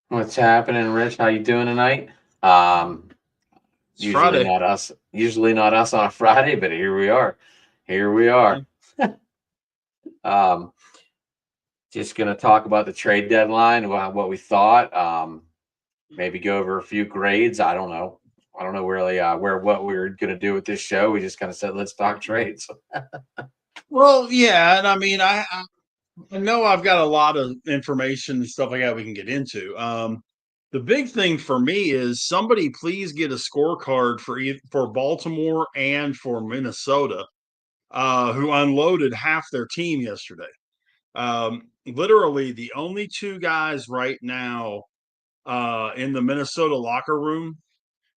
What's happening, Rich? How you doing tonight? Um, It's usually Friday. not us. Usually not us on a Friday, but here we are. Here we Yeah. are. um, just gonna talk about the trade deadline, what we thought. Maybe go over a few grades. I don't know. I don't know really where what we are gonna do with this show. We just kind of said let's talk trades. Well, yeah, and I mean, I know I've got a lot of information and stuff like that we can get into. The big thing for me is somebody please get a scorecard for Baltimore and for Minnesota, who unloaded half their team yesterday. Literally, the only two guys right now in the Minnesota locker room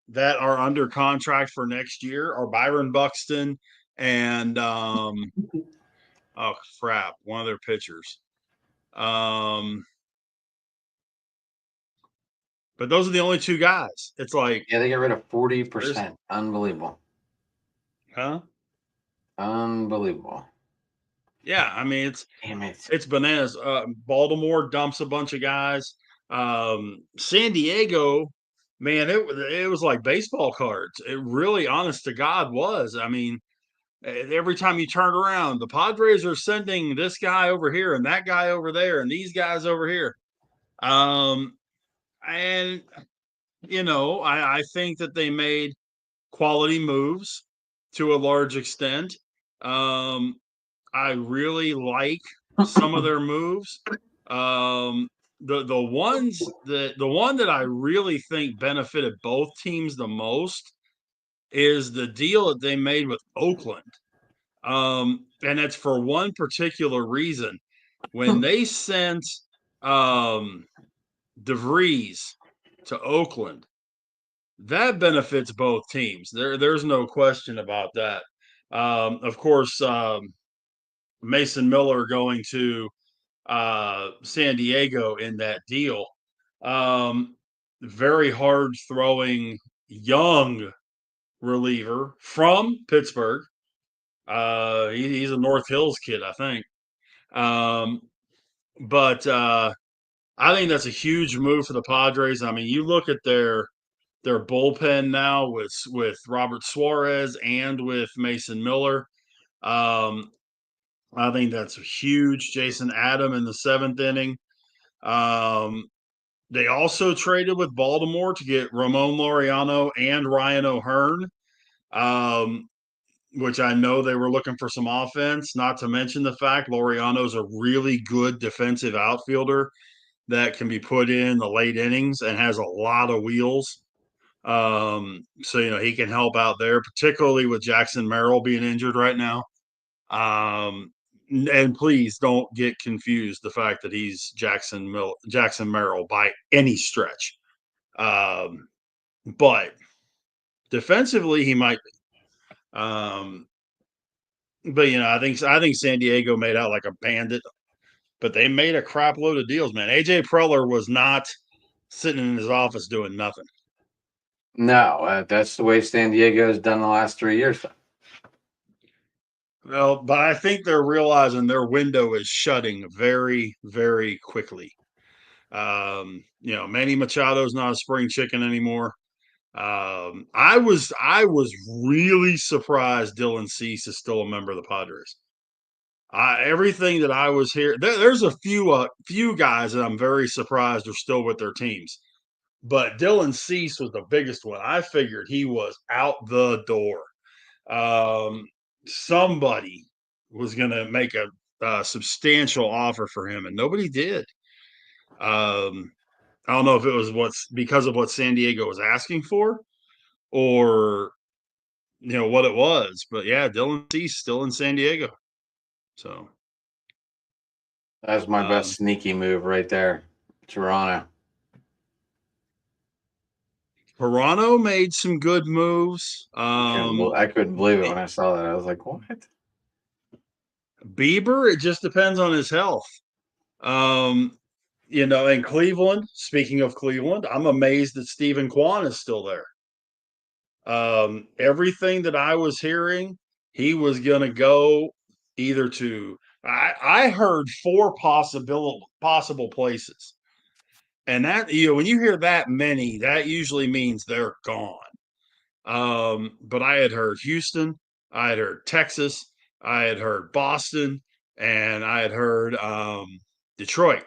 that are under contract for next year are Byron Buxton and oh crap, one of their pitchers. Um, but those are the only two guys. It's like Yeah, they got rid of forty there's percent. Unbelievable. huh? Unbelievable. Yeah, I mean Damn it. it's bananas. Baltimore dumps a bunch of guys. San Diego, man, it was like baseball cards. It really, honest to God, was. I mean, every time you turn around, the Padres are sending this guy over here and that guy over there and these guys over here. Um, and I think that they made quality moves to a large extent. Um, I really like some of their moves. Um, the one that I really think benefited both teams the most is the deal that they made with Oakland. And it's for one particular reason. When they sent um, DeVries to Oakland, that benefits both teams. There's no question about that. Of course, Mason Miller going to San Diego in that deal. Um, Very hard throwing young reliever from Pittsburgh. He's a North Hills kid, I think. Um, but I think that's a huge move for the Padres. I mean, you look at their bullpen now with Robert Suarez and with Mason Miller. Um, I think that's huge. Jason Adam in the seventh inning. Um, they also traded with Baltimore to get Ramon Laureano and Ryan O'Hearn, um, which I know they were looking for some offense. Not to mention the fact Laureano's a really good defensive outfielder that can be put in the late innings and has a lot of wheels. So he can help out there, particularly with Jackson Merrill being injured right now. Um, and please don't get confused the fact that he's Jackson Merrill by any stretch. Um, but defensively, he might be. But I think San Diego made out like a bandit, but they made a crap load of deals, man. AJ Preller was not sitting in his office doing nothing. No, that's the way San Diego has done the last 3 years. Well, but I think they're realizing their window is shutting very, very quickly. Manny Machado's not a spring chicken anymore. I was really surprised Dylan Cease is still a member of the Padres. Everything that I was here, there's a few guys that I'm very surprised are still with their teams, but Dylan Cease was the biggest one. I figured he was out the door. Um, Somebody was going to make a substantial offer for him, and nobody did. Um, I don't know if it was what's because of what San Diego was asking for, or what it was, but yeah, Dylan Cease still in San Diego. So That's my best um, sneaky move right there. Toronto. Toronto made some good moves. I couldn't believe it when I saw that. I was like, what? Bieber, it just depends on his health. Um, in Cleveland, speaking of Cleveland, I'm amazed that Stephen Kwan is still there. Everything that I was hearing, he was going to go either to, I heard four possible places. And that, when you hear that many, that usually means they're gone. But I had heard Houston, I had heard Texas, I had heard Boston, and I had heard Detroit.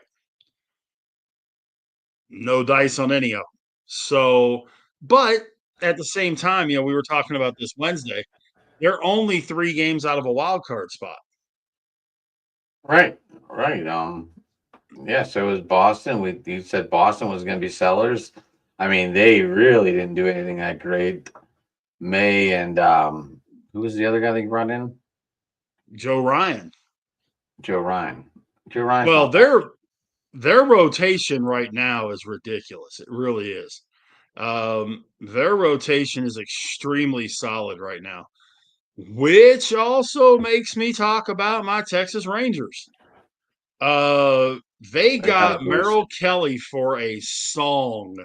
No dice on any of them. So, but at the same time, we were talking about this Wednesday. They're only 3 games out of a wild card spot. Right, right. Yeah. So it was Boston. You said Boston was going to be sellers. I mean, they really didn't do anything that great. May and who was the other guy they brought in? Joe Ryan. Joe Ryan. Joe Ryan's Well, not bad. their rotation right now is ridiculous. It really is. Their rotation is extremely solid right now, which also makes me talk about my Texas Rangers. They They got a got boost. Merrill Kelly for a song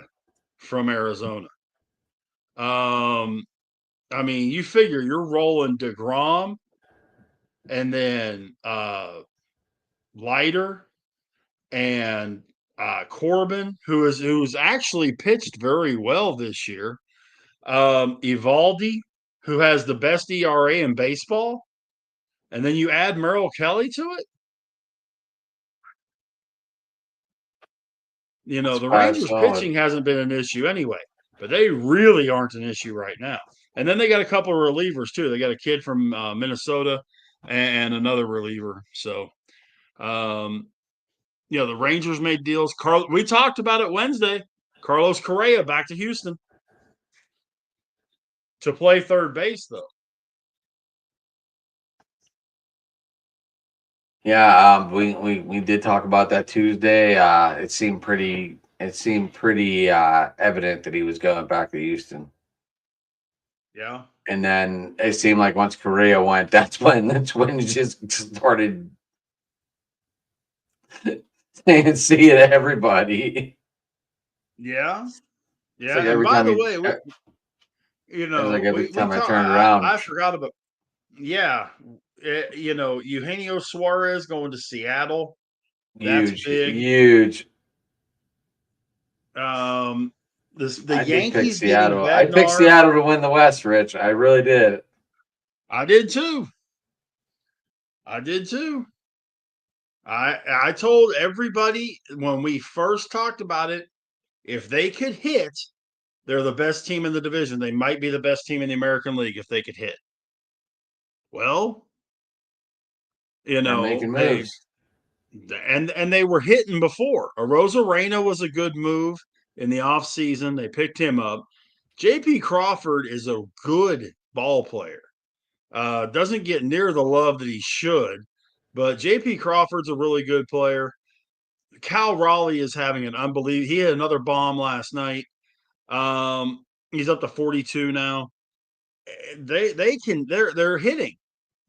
from Arizona. I mean, you figure you're rolling DeGrom and then Leiter and Corbin, who's actually pitched very well this year. Evaldi, who has the best ERA in baseball, and then you add Merrill Kelly to it. That's The probably Rangers pitching solid. hasn't been an issue anyway, but they really aren't an issue right now. And then they got a couple of relievers too. They got a kid from Minnesota and another reliever. So, um, the Rangers made deals. We talked about it Wednesday. Carlos Correa back to Houston to play third base, though. Yeah, we did talk about that Tuesday. It seemed pretty evident that he was going back to Houston. Yeah. And then it seemed like once Correa went, that's when it just started saying see you to everybody. Yeah. It's Yeah. like And every by time the he way, it was like every we time I talk. turned around. I forgot about. Yeah. Eugenio Suarez going to Seattle. That's Huge, big. huge. The I did pick Yankees getting Seattle. I picked Bednar. Seattle to win the West, Rich. I really did. I did too. I did too. I told everybody when we first talked about it, if they could hit, they're the best team in the division. They might be the best team in the American League if they could hit. Well, They're making they moves. and they were hitting before. Arozarena was a good move in the offseason. They picked him up. JP Crawford is a good ball player. Doesn't get near the love that he should, but JP Crawford's a really good player. Cal Raleigh is having an unbelievable. He had another bomb last night. He's up to 42 now. They're hitting.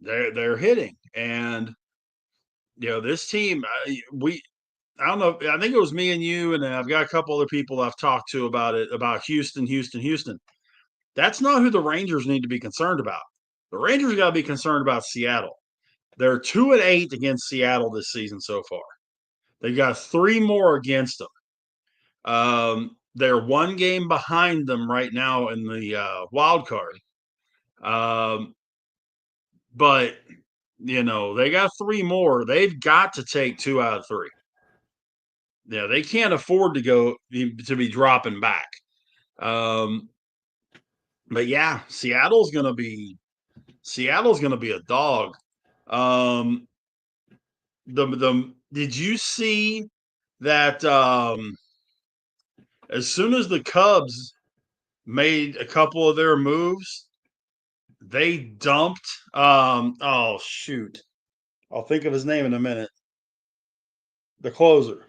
They're hitting, and this team. I don't know. I think it was me and you, and I've got a couple other people I've talked to about it, about Houston, Houston, Houston. That's not who the Rangers need to be concerned about. The Rangers got to be concerned about Seattle. They're 2-8 against Seattle this season so far. They've got 3 more against them. They're 1 game behind them right now in the wild card. But they got 3 more. They've got to take 2 out of 3. Yeah, they can't afford to be dropping back. But yeah, Seattle's gonna be a dog. Um, did you see that? As soon as the Cubs made a couple of their moves, they dumped. Oh shoot, I'll think of his name in a minute. The closer.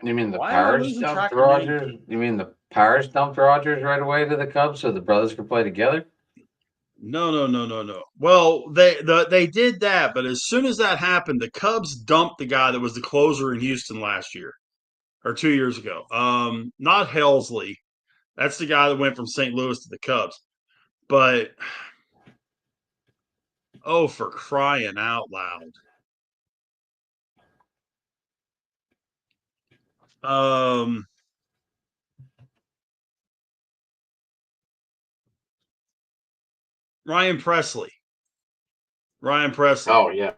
You mean the Why am I Pirates losing dumped track of names? Rogers? You mean the Pirates dumped Rogers right away to the Cubs so the brothers could play together? No, no, no, no, no. Well, they did that, but as soon as that happened, the Cubs dumped the guy that was the closer in Houston last year or 2 years ago. Not Helsley. That's the guy that went from St. Louis to the Cubs. But oh, for crying out loud! Um, Ryan Presley. Ryan Presley. Oh yeah.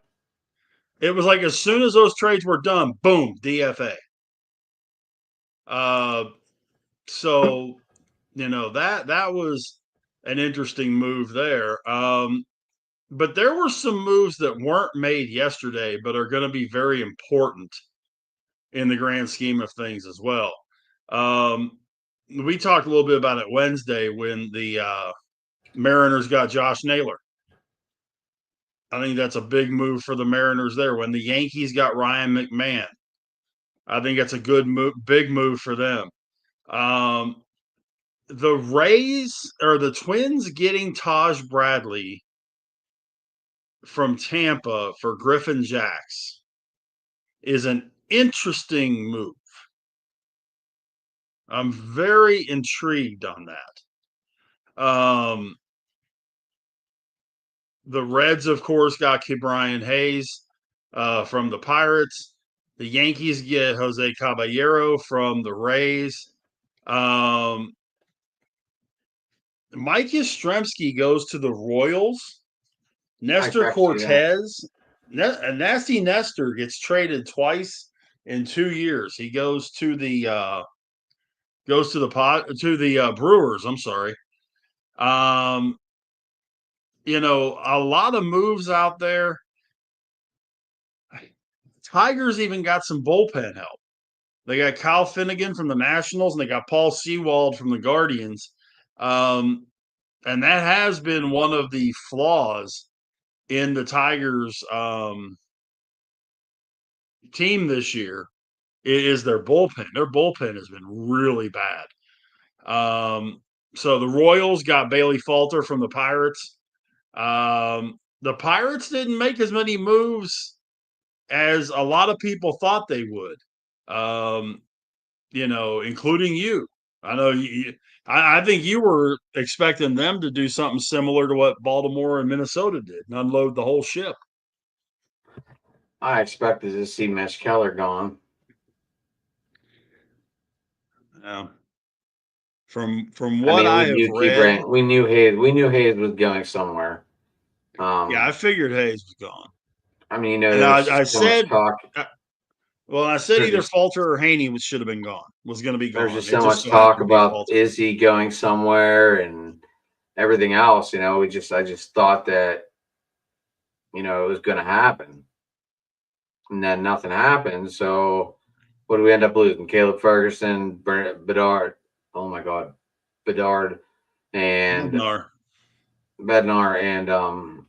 It was like as soon as those trades were done, boom, DFA. Uh, so that was an interesting move there. But there were some moves that weren't made yesterday, but are going to be very important in the grand scheme of things as well. We talked a little bit about it Wednesday when the Mariners got Josh Naylor. I think that's a big move for the Mariners there. When the Yankees got Ryan McMahon, I think that's a good move, big move for them. The Rays or the Twins getting Taj Bradley from Tampa for Griffin Jacks is an interesting move. I'm very intrigued on that. The Reds, of course, got Ke'Bryan Hayes from the Pirates. The Yankees get Jose Caballero from the Rays. Mike Yastrzemski goes to the Royals. Nestor Cortez, Nasty Nestor gets traded twice in 2 years. He goes to the Brewers. I'm sorry. A lot of moves out there. Tigers even got some bullpen help. They got Kyle Finnegan from the Nationals, and they got Paul Sewald from the Guardians. And that has been one of the flaws in the Tigers team this year is their bullpen. Their bullpen has been really bad. So the Royals got Bailey Falter from the Pirates. The Pirates didn't make as many moves as a lot of people thought they would. Including you. I know I think you were expecting them to do something similar to what Baltimore and Minnesota did and unload the whole ship. I expected to see Mitch Keller gone. Yeah. From what I have read, we knew Hayes was going somewhere. I figured Hayes was gone. I mean, and I so said, I said either just, Falter or Haney should have been gone. Was going to be gone. There's just so much talk about is he going somewhere and everything else. I just thought that it was going to happen, and then nothing happened. So what do we end up losing? Caleb Ferguson, Bedard. Oh my God, Bedard and Bednar and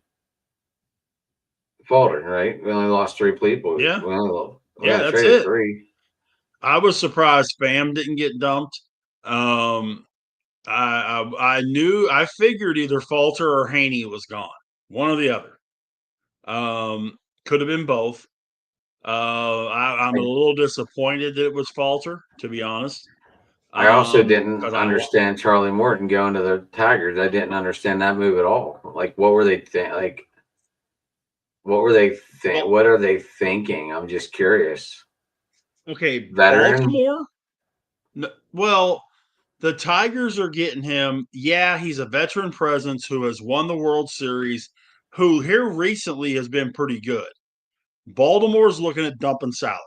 Falter. Right? We only lost 3 people. Yeah, we that's it. 3. I was surprised Pham didn't get dumped. I figured either Falter or Haney was gone, one or the other. Could have been both. I'm a little disappointed that it was Falter, to be honest. I also didn't understand Charlie Morton going to the Tigers. I didn't understand that move at all. Like, what were they what are they thinking? I'm just curious. Okay, veteran. Baltimore. Well, the Tigers are getting him. Yeah, he's a veteran presence who has won the World Series, who here recently has been pretty good. Baltimore's looking at dumping salary.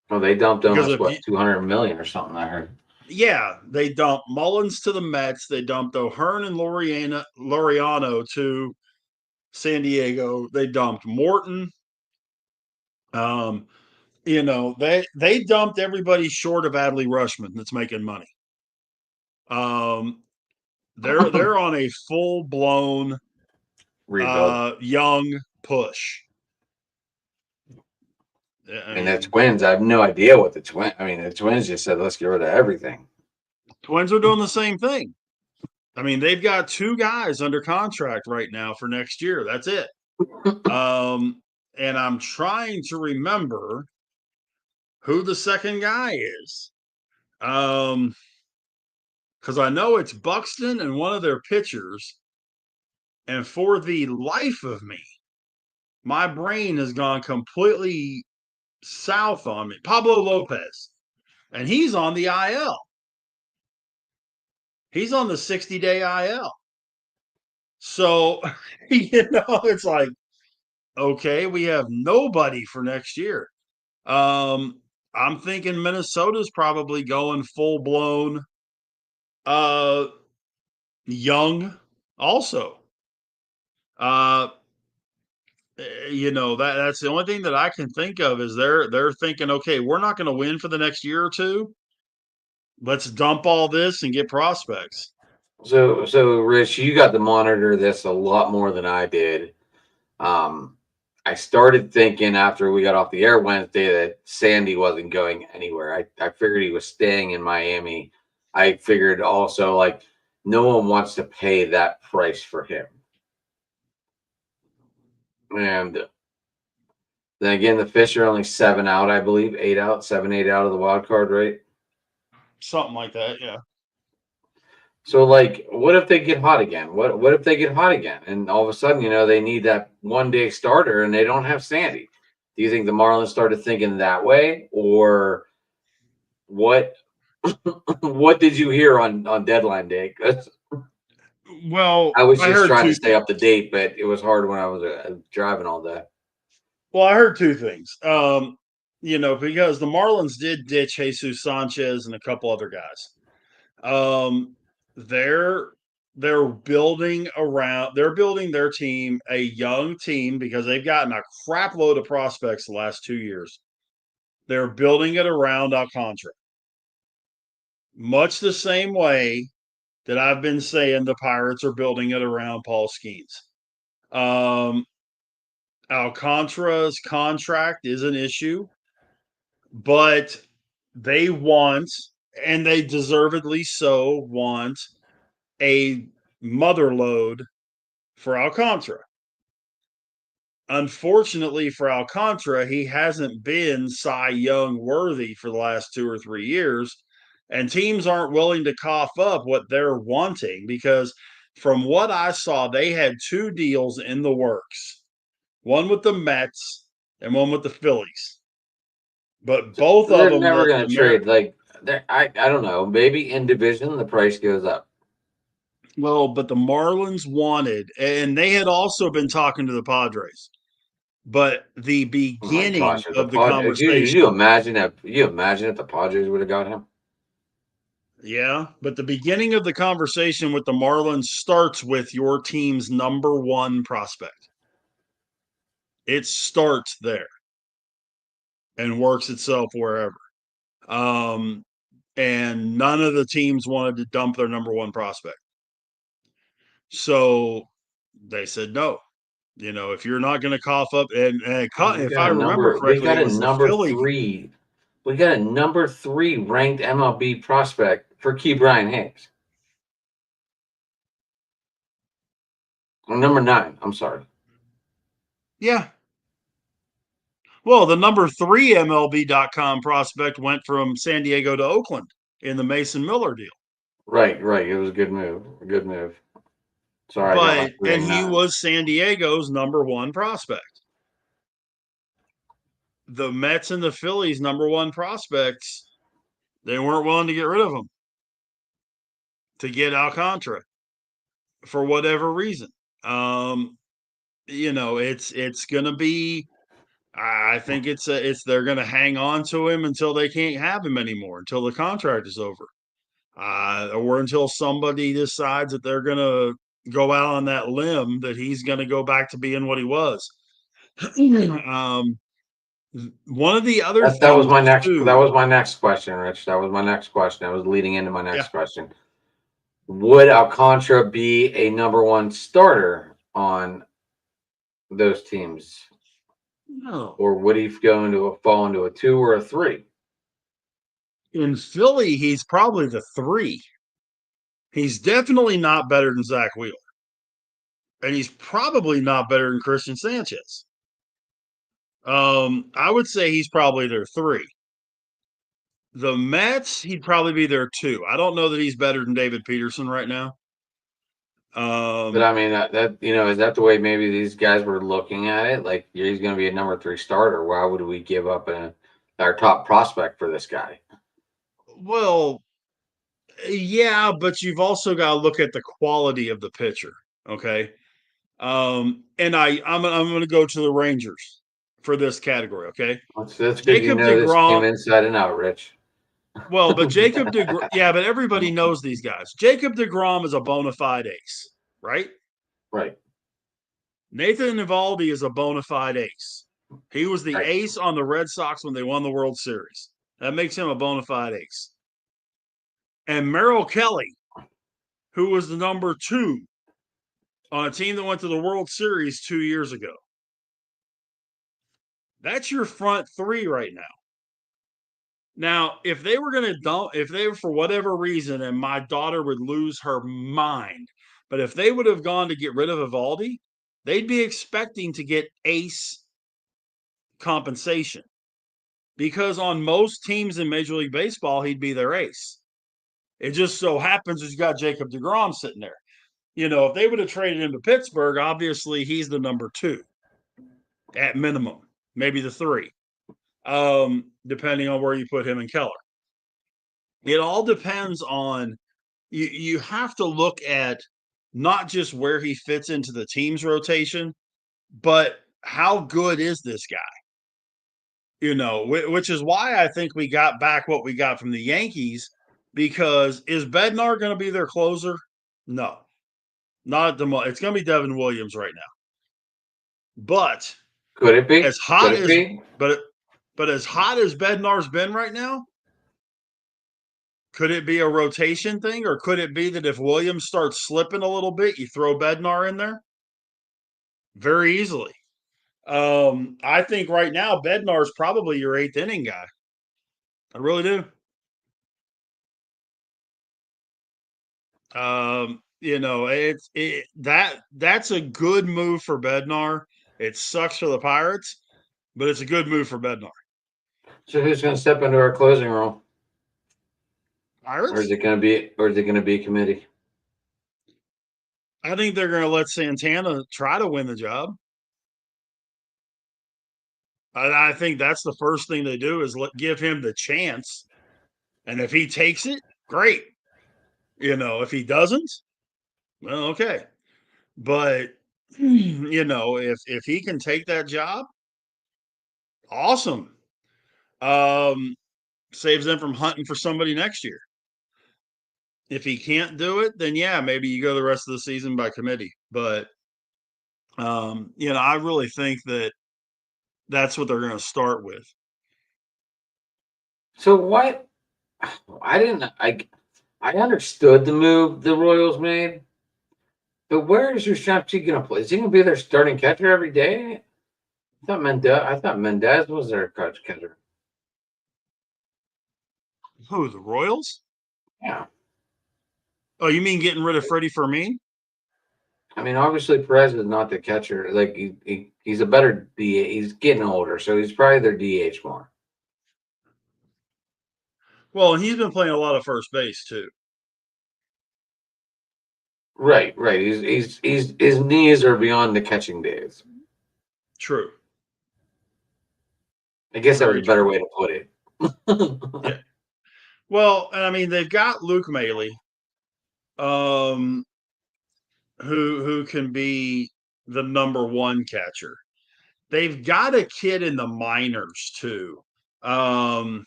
Well, they dumped almost $200 million or something, I heard. Yeah, they dumped Mullins to the Mets. They dumped O'Hearn and Laureano to San Diego. They dumped Morton. They dumped everybody short of Adley Rutschman that's making money. They're on a full blown rebuild, young push. The Twins, I have no idea what the Twins. I mean, the Twins just said, let's get rid of everything. Twins are doing the same thing. I mean, they've got 2 guys under contract right now for next year. That's it. And I'm trying to remember who the second guy is. Because I know it's Buxton and one of their pitchers. And for the life of me, my brain has gone completely south on me. Pablo Lopez. and he's on the IL. He's on the 60-day IL. So, it's like, okay, we have nobody for next year. I'm thinking Minnesota's probably going full blown young also. Uh that's the only thing that I can think of is they're thinking, okay, we're not going to win for the next year or two. Let's dump all this and get prospects. So Rich, you got to monitor this a lot more than I did. I started thinking after we got off the air Wednesday that Sandy wasn't going anywhere. I figured he was staying in Miami. I figured also like no one wants to pay that price for him. And then again, the Fish are only 7 out, I believe, 8 out, 7, 8 out of the wild card, right? Something like that, yeah. So, like, what if they get hot again? What if they get hot again, and all of a sudden, they need that 1-day starter, and they don't have Sandy? Do you think the Marlins started thinking that way, or what? What did you hear on deadline day? 'Cause Well, I was I just heard trying two to stay up to date, but it was hard when I was driving all day. Well, I heard two things. Because the Marlins did ditch Jesus Sanchez and a couple other guys. They're building their team, a young team, because they've gotten a crap load of prospects the last 2 years. They're building it around Alcantara. Much the same way that I've been saying the Pirates are building it around Paul Skeens. Alcantara's contract is an issue, but they want, and they deservedly so, want a mother load for Alcantara. Unfortunately for Alcantara, he hasn't been Cy Young worthy for the last 2 or 3 years, and teams aren't willing to cough up what they're wanting because from what I saw, they had 2 deals in the works. One with the Mets and one with the Phillies. But both of They're them, never going to trade. Like, I don't know. Maybe in division the price goes up. well, but the Marlins wanted, and they had also been talking to the Padres. But the Oh my beginning gosh, if the of the Padres, you conversation, imagine if the Padres would have got him? yeah, but the beginning of the conversation with the Marlins starts with your team's number 1 prospect. It starts there and works itself wherever. And none of the teams wanted to dump their number 1 prospect. So they said no. If you're not going to cough up, and if I remember We correctly, got it a was the number Philly. 3. We got a number 3 ranked MLB prospect for Ke'Bryan Hayes. Or number 9. I'm sorry. Yeah. Well, the number 3 MLB.com prospect went from San Diego to Oakland in the Mason Miller deal. Right. It was a good move. Sorry, I got my 3 And and he 9. was San Diego's number 1 prospect. The Mets and the Phillies' number 1 prospects, they weren't willing to get rid of him to get Alcantara for whatever reason. It's going to be. I think it's they're going to hang on to him until they can't have him anymore, until the contract is over, or until somebody decides that they're going to go out on that limb that he's going to go back to being what he was. One of the other That was things my next. too. That was my next question, Rich. That was my next question. I was leading into my next Yeah. question. Would Alcantara be a number 1 starter on those teams? No. Or would he fall into a 2 or a 3? In Philly, he's probably the 3. He's definitely not better than Zach Wheeler. And he's probably not better than Christian Sanchez. I would say he's probably their 3. The Mets, he'd probably be their 2. I don't know that he's better than David Peterson right now. But I mean, that is that the way maybe these guys were looking at it? Like, he's going to be a number 3 starter. Why would we give up our top prospect for this guy? Well, yeah, but you've also got to look at the quality of the pitcher. Okay. And I'm going to go to the Rangers for this category. Okay. That's good. You Jacob know this team DeGrom. inside and out, Rich. Well, but Jacob DeGrom. Yeah, but everybody knows these guys. Jacob DeGrom is a bona fide ace, right? Right. Nathan Eovaldi is a bona fide ace. He was the Right. ace on the Red Sox when they won the World Series. That makes him a bona fide ace. And Merrill Kelly, who was the number 2 on a team that went to the World Series 2 years ago. That's your front 3 right now. Now, if they were going to dump, if they were for whatever reason, and my daughter would lose her mind, but if they would have gone to get rid of Eovaldi, they'd be expecting to get ace compensation because on most teams in Major League Baseball, he'd be their ace. It just so happens that you got Jacob DeGrom sitting there. You know, if they would have traded him to Pittsburgh, obviously he's the number 2 at minimum, maybe the 3, depending on where you put him and Keller. It all depends on you have to look at not just where he fits into the team's rotation, but how good is this guy? You know, which is why I think we got back what we got from the Yankees, because is Bednar going to be their closer? No, not at the moment. It's going to be Devin Williams right now. But Could it be? as hot Could it as be? but as hot as Bednar's been right now, could it be a rotation thing, or could it be that if Williams starts slipping a little bit, you throw Bednar in there? Very easily. I think right now Bednar's probably your 8th inning guy. I really do. You know, that's a good move for Bednar. It sucks for the Pirates, but it's a good move for Bednar. So who's going to step into our closing role? Pirates? Or is it going to be a committee? I think they're going to let Santana try to win the job. I think that's the first thing they do is give him the chance. And if he takes it, great. You know, if he doesn't, well, okay. But you know, if he can take that job, awesome. Saves them from hunting for somebody next year. If he can't do it, then yeah, maybe you go the rest of the season by committee. But you know, I really think that that's what they're going to start with. So what? I understood the move the Royals made, but where is Yastrzemski going to play? Is he going to be their starting catcher every day? I thought Mendez was their catcher. Who, the Royals? Yeah. Oh, you mean getting rid of Freddie Fermin? I mean, obviously Perez is not the catcher. Like he's a better DH. He's getting older, so he's probably their DH more. Well, and he's been playing a lot of first base too. Right. He's his knees are beyond the catching days. True. I guess that was a better way to put it. Yeah. Well, and I mean they've got Luke Maile, who can be the number 1 catcher. They've got a kid in the minors too. I'll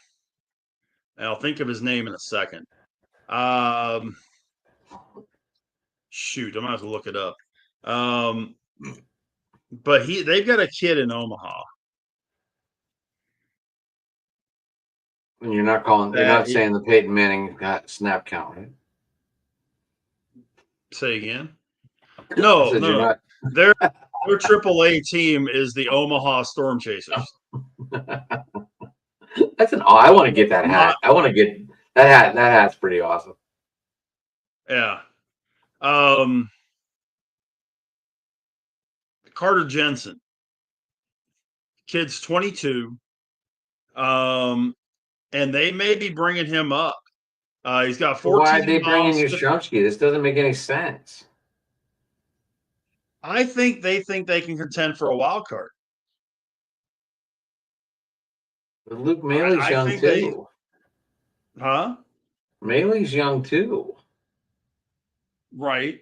think of his name in a second. Shoot, I'm gonna have to look it up. But they've got a kid in Omaha. And you're not saying the Peyton Manning got snap count, right? Say again? No. Not... Their AAA team is the Omaha Storm Chasers. I want to get that hat. I want to get that hat. That hat's pretty awesome. Yeah. Carter Jensen. Kid's 22. And they may be bringing him up. He's got 14. Why are they bringing Yastrzemski? This doesn't make any sense. I think they can contend for a wild card. But Luke Maile's young too. Huh? Maley's young too. Right.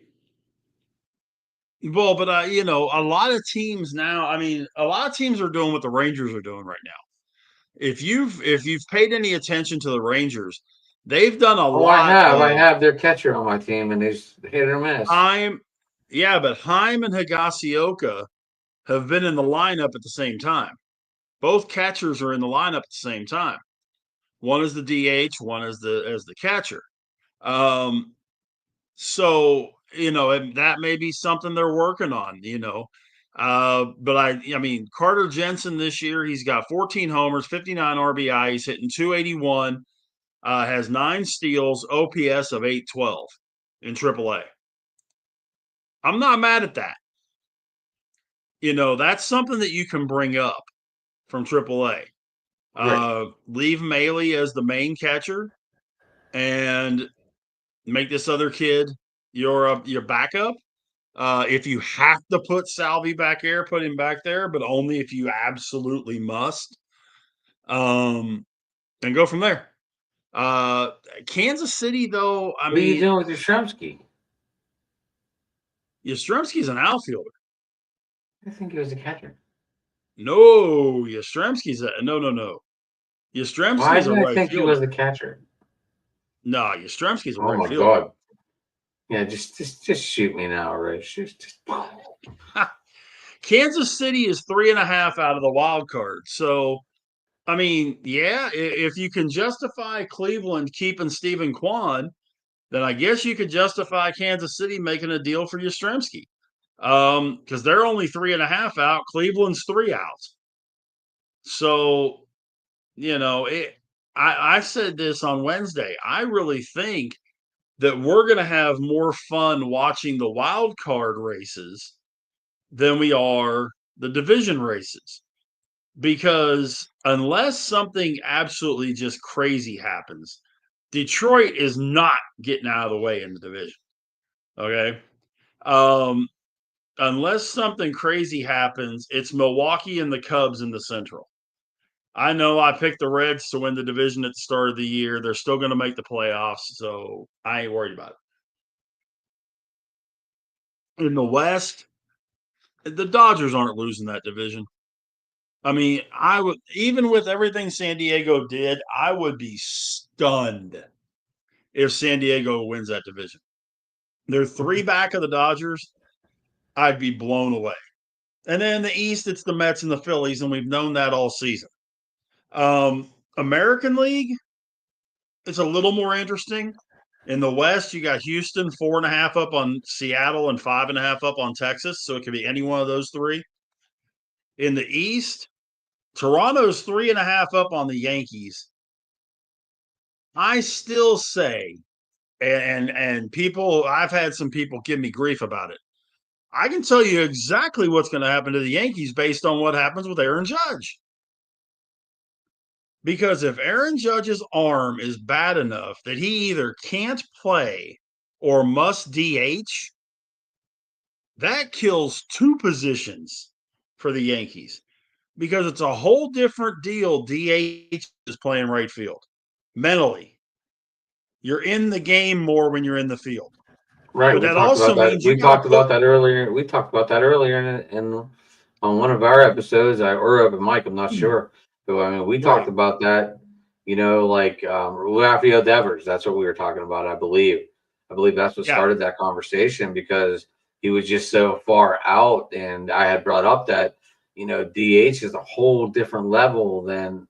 Well, but a lot of teams now. I mean, a lot of teams are doing what the Rangers are doing right now. If you've paid any attention to the Rangers, they've done a Oh, I lot have. I of have their catcher on my team, and he's hit or miss. Heim. Yeah, but Heim and Higasioka have been in the lineup at the same time. Both catchers are in the lineup at the same time. One is the DH, one is the catcher. Um, so and that may be something they're working on. But I mean, Carter Jensen this year, he's got 14 homers, 59 RBI. He's hitting 281. Has 9 steals, OPS of 812 in AAA. I'm not mad at that. That's something that you can bring up from AAA. Right. Leave Maley as the main catcher and make this other kid your backup. If you have to put Salvi back there, put him back there, but only if you absolutely must. And go from there. Kansas City, though, I What are you mean, doing with Yastrzemski? Yastrzemski's an outfielder. I think he was a catcher. No, Yastrzemski's no. Why Yastrzemski's a did I right think he was fielder. the catcher? No, Yastrzemski's a Oh right my fielder. god! Yeah, just shoot me now, Rich. Just. Kansas City is 3.5 out of the wild card. So, I mean, yeah, if you can justify Cleveland keeping Stephen Kwan, then I guess you could justify Kansas City making a deal for Yastrzemski. Because they're only 3.5 out. Cleveland's 3 out. So, I said this on Wednesday. I really think that we're going to have more fun watching the wild card races than we are the division races. Because unless something absolutely just crazy happens, Detroit is not getting out of the way in the division. Okay. Um, unless something crazy happens, it's Milwaukee and the Cubs in the Central. I know I picked the Reds to win the division at the start of the year. They're still going to make the playoffs, so I ain't worried about it. In the West, the Dodgers aren't losing that division. I mean, I would, even with everything San Diego did, I would be stunned if San Diego wins that division. They're 3 back of the Dodgers. I'd be blown away. And then in the East, it's the Mets and the Phillies, and we've known that all season. American League, it's a little more interesting. In the West, you got Houston 4.5 up on Seattle and 5.5 up on Texas. So it could be any one of those 3. In the East, Toronto's 3.5 up on the Yankees. I still say, and people, I've had some people give me grief about it. I can tell you exactly what's going to happen to the Yankees based on what happens with Aaron Judge. Because if Aaron Judge's arm is bad enough that he either can't play or must DH, that kills 2 positions for the Yankees because it's a whole different deal. DH is playing right field mentally. You're in the game more when you're in the field. Right, But we that talked about also that. means you We got to talked put about that earlier. We talked about that earlier in on one of our episodes. Or of Mike, I'm not sure. But I mean, we talked right. about that. Like Rafael Devers. That's what we were talking about. I believe. I believe that's what Yeah. started that conversation because he was just so far out, and I had brought up that DH is a whole different level than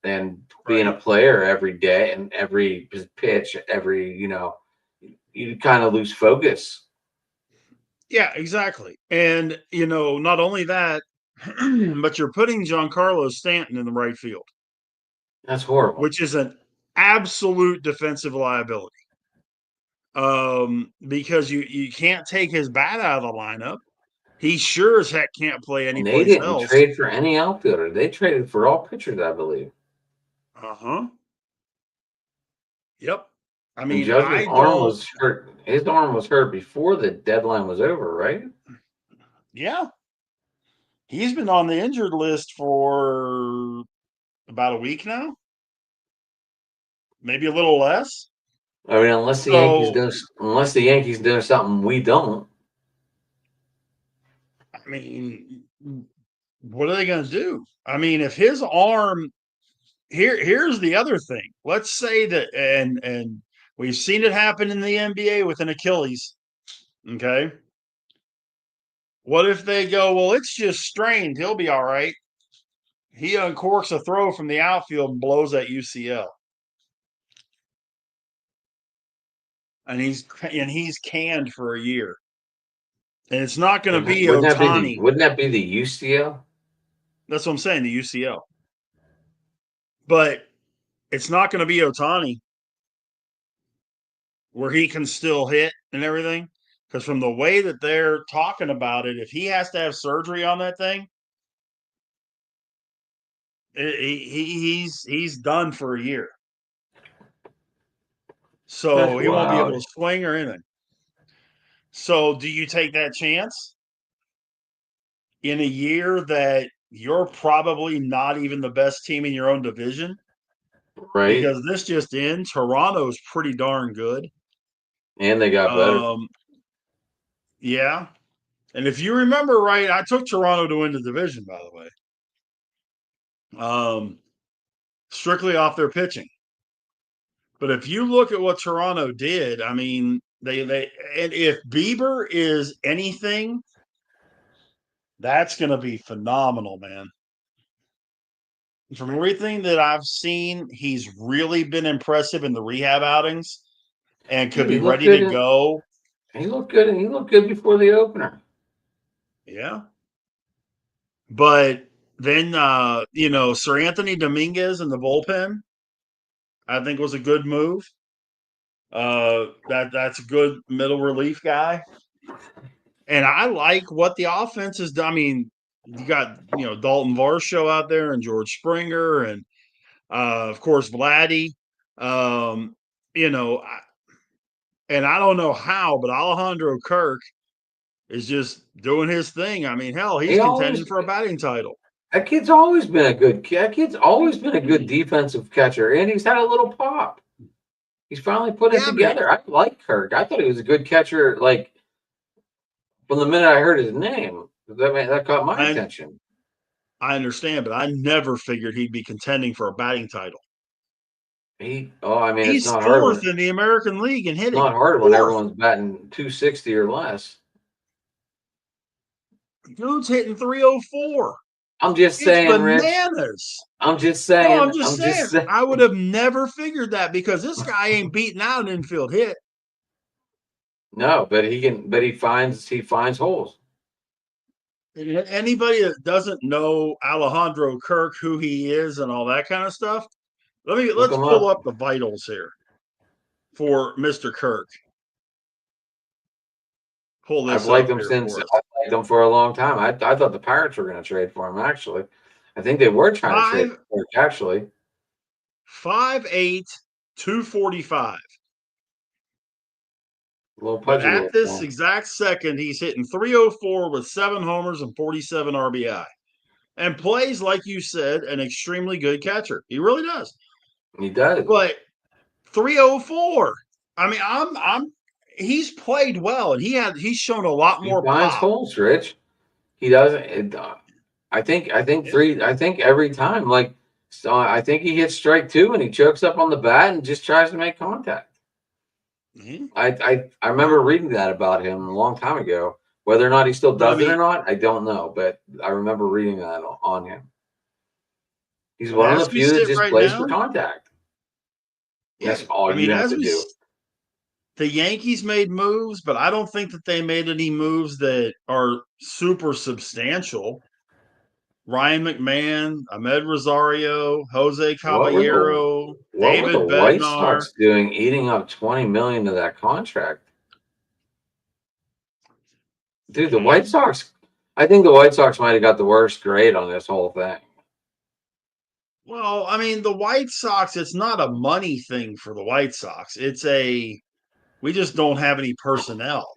being a Right. player every day and every pitch, every you kind of lose focus. Yeah, exactly. And, not only that, but you're putting Giancarlo Stanton in the right field, That's horrible. which is an absolute defensive liability. Because you can't take his bat out of the lineup. He sure as heck can't play And they anyplace didn't else. trade for any outfielder. They traded for all pitchers, I believe. Uh-huh. Yep. I And mean, Judge's I arm don't. was hurt. His arm was hurt before the deadline was over, right? Yeah. He's been on the injured list for about a week now. maybe a little less. I mean, unless the Yankees do something we don't. I mean, what are they going to do? I mean, if his arm here's the other thing. Let's say that and we've seen it happen in the NBA with an Achilles. Okay. What if they go, well, it's just strained. He'll be all right. He uncorks a throw from the outfield and blows that UCL. And he's canned for a year. And it's not going to be Ohtani. Wouldn't that be the UCL? That's what I'm saying, the UCL. But it's not going to be Ohtani where he can still hit and everything. Because from the way that they're talking about it, if he has to have surgery on that thing, he's done for a year. So he won't be able to swing or anything. So do you take that chance in a year that you're probably not even the best team in your own division? Right. Because this just in, Toronto's pretty darn good. And they got better. Yeah. And if you remember right, I took Toronto to win the division, by the way. Strictly off their pitching. But if you look at what Toronto did, I mean, they and if Bieber is anything, that's going to be phenomenal, man. From everything that I've seen, he's really been impressive in the rehab outings and could be ready to go. He looked good, and he looked good before the opener. Yeah. But then, Sir Anthony Dominguez in the bullpen, I think was a good move. That's a good middle relief guy. And I like what the offense has done. I mean, you got, Dalton Varsho out there and George Springer and, of course, Vladdy. And I don't know how, but Alejandro Kirk is just doing his thing. I mean, hell, he's contending for a batting title. That kid's always been a good defensive catcher, and he's had a little pop. He's finally put it together. I like Kirk. I thought he was a good catcher, like, from the minute I heard his name. That caught my attention. I understand, but I never figured he'd be contending for a batting title. He's fourth in the American League in hitting. It's not hard when everyone's batting 260 or less. Dude's hitting 304. I'm just saying, bananas. Rich. I'm just saying. No, I'm just saying. I would have never figured that because this guy ain't beating out an infield hit. No, but he can. But he finds holes. Anybody that doesn't know Alejandro Kirk, who he is, and all that kind of stuff, let's pull up the vitals here for Mr. Kirk. Pull this. I've liked him for a long time. I thought the Pirates were going to trade for him. Actually, I think they were trying to trade for him. Actually, 5'8", 245. But at this exact second, he's hitting 304 with 7 homers and 47 RBI, and plays, like you said, an extremely good catcher. He really does. He does. But 304. I mean, he's played well, and he's shown a lot more. He finds holes, Rich. He doesn't. I think every time, like, so I think he hits strike 2 and he chokes up on the bat and just tries to make contact. Mm-hmm. I remember reading that about him a long time ago. Whether or not he still does it or not, I don't know. But I remember reading that on him. He's one of the few that just plays for contact. That's all you have to do. The Yankees made moves, but I don't think that they made any moves that are super substantial. Ryan McMahon, Ahmed Rosario, Jose Caballero, David Bednar. What were the White Sox doing, eating up $20 million of that contract? Dude, the White Sox. I think the White Sox might have got the worst grade on this whole thing. Well, I mean, the White Sox. It's not a money thing for the White Sox. We just don't have any personnel.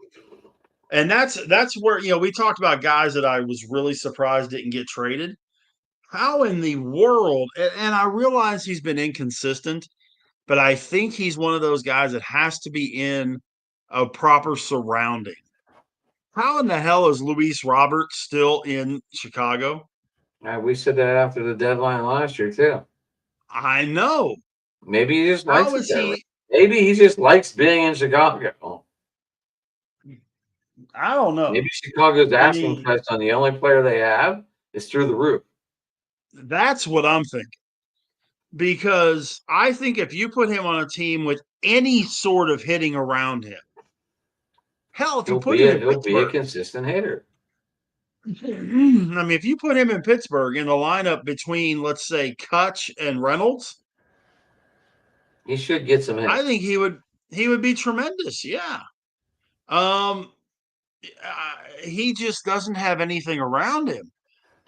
And that's where, we talked about guys that I was really surprised didn't get traded. How in the world, and I realize he's been inconsistent, but I think he's one of those guys that has to be in a proper surrounding. How in the hell is Luis Roberts still in Chicago? We said that after the deadline last year too. I know. Maybe he just likes How it is there. he? Maybe he just likes being in Chicago. I don't know. Maybe Chicago's I asking mean, price on the only player they have is through the roof. that's what I'm thinking. Because I think if you put him on a team with any sort of hitting around him, hell, if you put him in He'll be a Pittsburgh, consistent hitter. I mean, if you put him in Pittsburgh in the lineup between, let's say, Kutch and Reynolds, He should get some hits. I think he would be tremendous. Yeah. Um, he just doesn't have anything around him.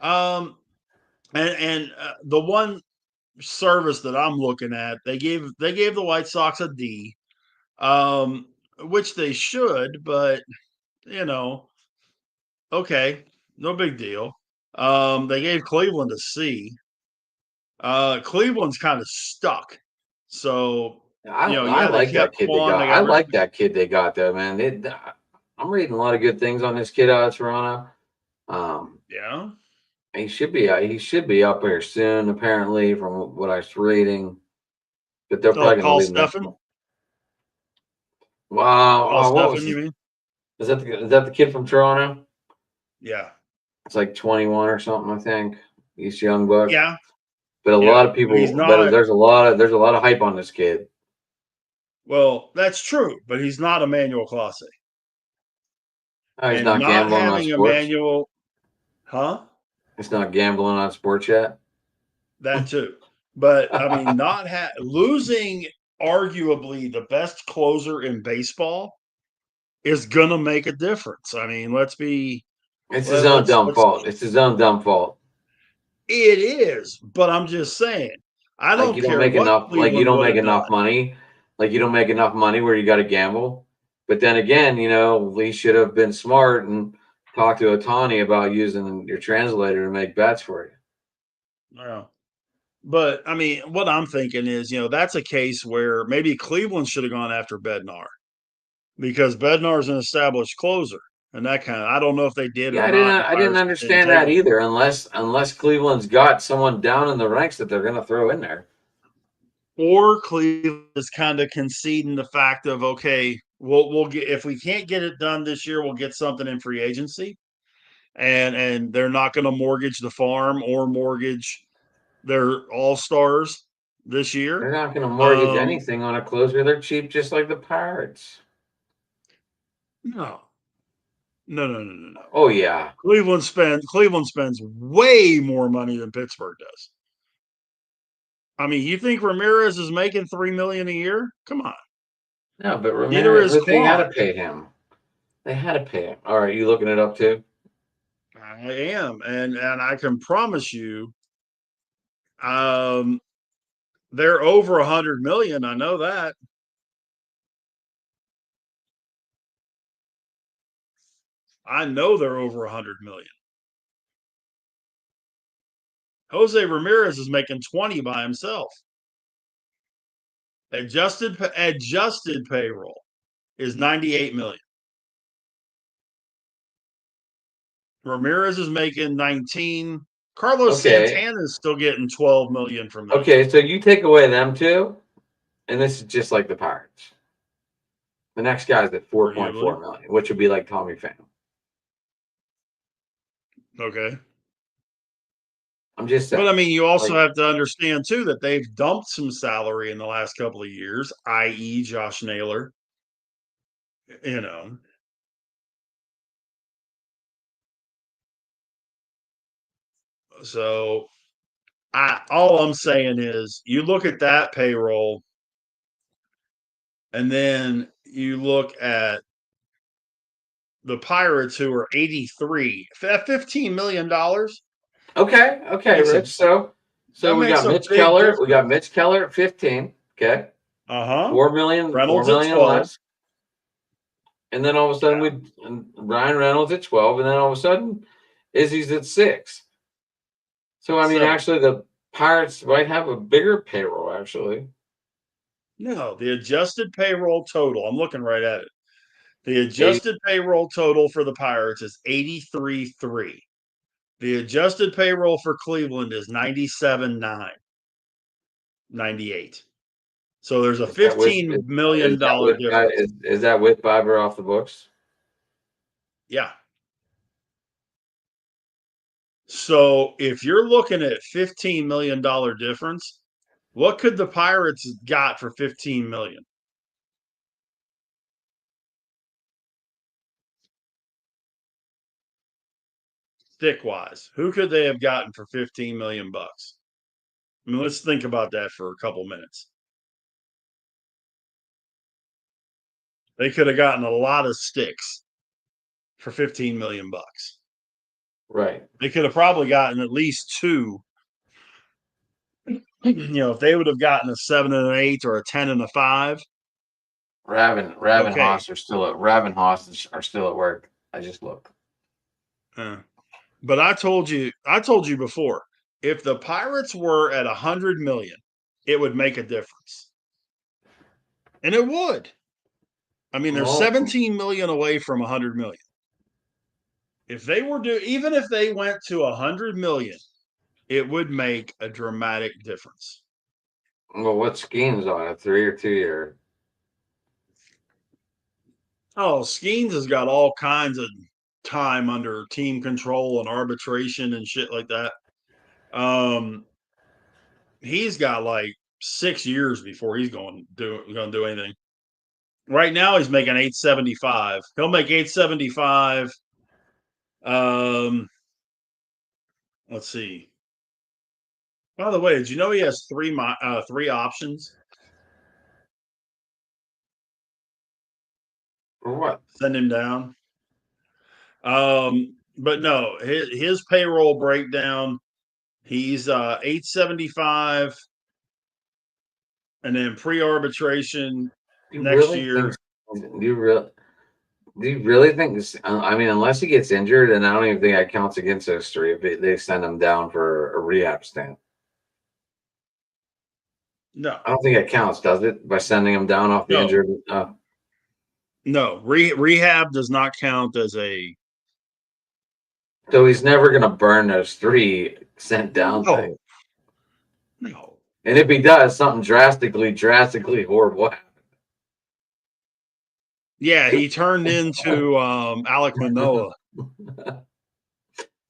And the one service that I'm looking at, they gave the White Sox a D, which they should, but you know, okay, no big deal. They gave Cleveland a C. Cleveland's kind of stuck, so I yeah, they like that kept kid they Quan, got. they I got rid of. like that kid they got there, man. I'm reading a lot of good things on this kid out of Toronto. Yeah. He should be up here soon, apparently, from what I was reading. But they're Oh, probably going to Paul leave next Steffen. month. Wow, Paul what was Steffen, his, you mean? is that the kid from Toronto? Yeah. It's like 21 or something, I think. He's young buck. Yeah. But a Yeah. lot of He's people, but not. there's a lot of hype on this kid. Well, that's true, but he's not Emmanuel Clase. Oh, he's And not not gambling on having sports. Emmanuel, huh? He's not gambling on sports yet. That too. But I mean, not losing arguably the best closer in baseball is gonna make a difference. I mean, It's his own dumb let's fault. It's his own dumb fault. it is, but I'm just saying, I Like don't you don't care make what enough. Like you Cleveland don't would make have done. enough money. Like you don't make enough money where you got to gamble. But then again, we should have been smart and talked to Otani about using your translator to make bets for you. Yeah. But I mean, what I'm thinking is, that's a case where maybe Cleveland should have gone after Bednar because Bednar is an established closer, and that kind of I don't know if they did Yeah, or not. The I didn't Pirates didn't understand take that him. either. Unless Cleveland's got someone down in the ranks that they're going to throw in there. Or Cleveland is kind of conceding the fact of, okay, we'll get, if we can't get it done this year, we'll get something in free agency, and they're not going to mortgage the farm or mortgage their all stars this They're year. not going to mortgage anything on a closer. They're cheap, just like the Pirates. No, no. Oh yeah. Cleveland spends way more money than Pittsburgh does. I mean, you think Ramirez is making $3 million a year? Come on. No, but Neither Ramirez, is but they had to Quan. pay him. They had to pay him. All right, you looking it up too? I am, and I can promise you, um, they're over 100 million. I know that. I know they're over 100 million. Jose Ramirez is making 20 by himself. Adjusted payroll is 98 million. Ramirez is making 19. Carlos Okay. Santana is still getting 12 million from them. Okay, so you take away them two, and this is just like the Pirates. The next guy's at 4.4 million, which would be like Tommy Pham. Okay. I'm just saying. But I mean, you also have to understand too that they've dumped some salary in the last couple of years, i.e., Josh Naylor. You know. So all I'm saying is you look at that payroll and then you look at the Pirates who are 83 at $15 million. Okay, Rich. So That we makes got a Mitch big Keller. We got difference. Mitch Keller at 15. Okay. Uh-huh. 4 million Reynolds at 12. less. And then all of a sudden Ryan Reynolds at 12, and then all of a sudden Izzy's at 6. So I mean, actually, the Pirates might have a bigger payroll. Actually, No, the adjusted payroll total. I'm looking right at it. The 80, adjusted payroll total for the Pirates is 83.3. The adjusted payroll for Cleveland is 97.9, 98. So there's a is that with $15 is million that with difference. is that with Fiber off the books? Yeah. So if you're looking at $15 million difference, what could the Pirates got for 15 million? Stick wise, who could they have gotten for 15 million bucks? I mean, let's think about that for a couple minutes. They could have gotten a lot of sticks for 15 million bucks. Right. They could have probably gotten at least two. If they would have gotten a 7 and an 8 or a 10 and a 5. Okay. Ravenhaus are still at work. I just looked. But I told you before, if the Pirates were at 100 million, it would make a difference. And it would. I mean, they're Well, 17 million away from 100 million. If they were even if they went to 100 million, it would make a dramatic difference. what schemes on a 3 or 2 year? Oh, Skeens has got all kinds of time under team control and arbitration and shit like that. He's got like 6 years before he's going to do anything. Right now, he's making 875. He'll make 875. Let's see. By the way, did you know he has three options? For what? Send him down. But no, his payroll breakdown. He's 875, and then pre-arbitration You next really year. think? Do you really think this? I mean, unless he gets injured, and I don't even think that counts against history if they send him down for a rehab stint. No, I don't think it counts, does it? By sending him down off the no, injured. no. Rehab does not count as a. So he's never going to burn those 3 sent down things. No. And if he does, something drastically horrible. Yeah, he turned into Alek Manoah. If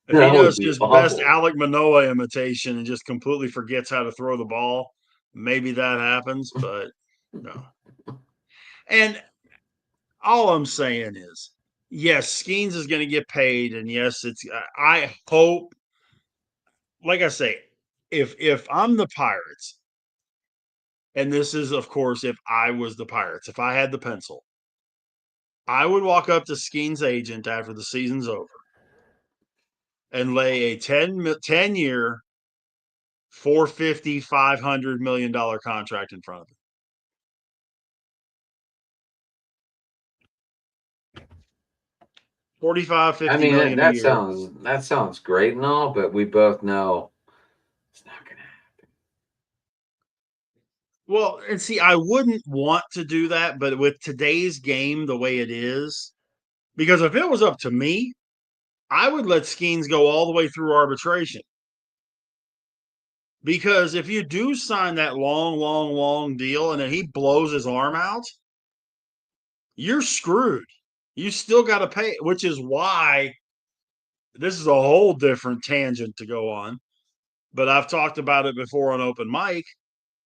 he That would does be his best awful. Alek Manoah imitation and just completely forgets how to throw the ball, maybe that happens, but no. And all I'm saying is, yes, Skeens is going to get paid, and yes, I hope, like I say, if I'm the Pirates, and this is, of course, if I was the Pirates, if I had the pencil, I would walk up to Skeens' agent after the season's over and lay a 10 year, 450, $500 million contract in front of him. 45, 50 million a year. That sounds great and all, but we both know it's not going to happen. Well, and see, I wouldn't want to do that, but with today's game the way it is, because if it was up to me, I would let Skeens go all the way through arbitration. Because if you do sign that long deal and then he blows his arm out, you're screwed. You still got to pay, which is why this is a whole different tangent to go on. But I've talked about it before on open mic.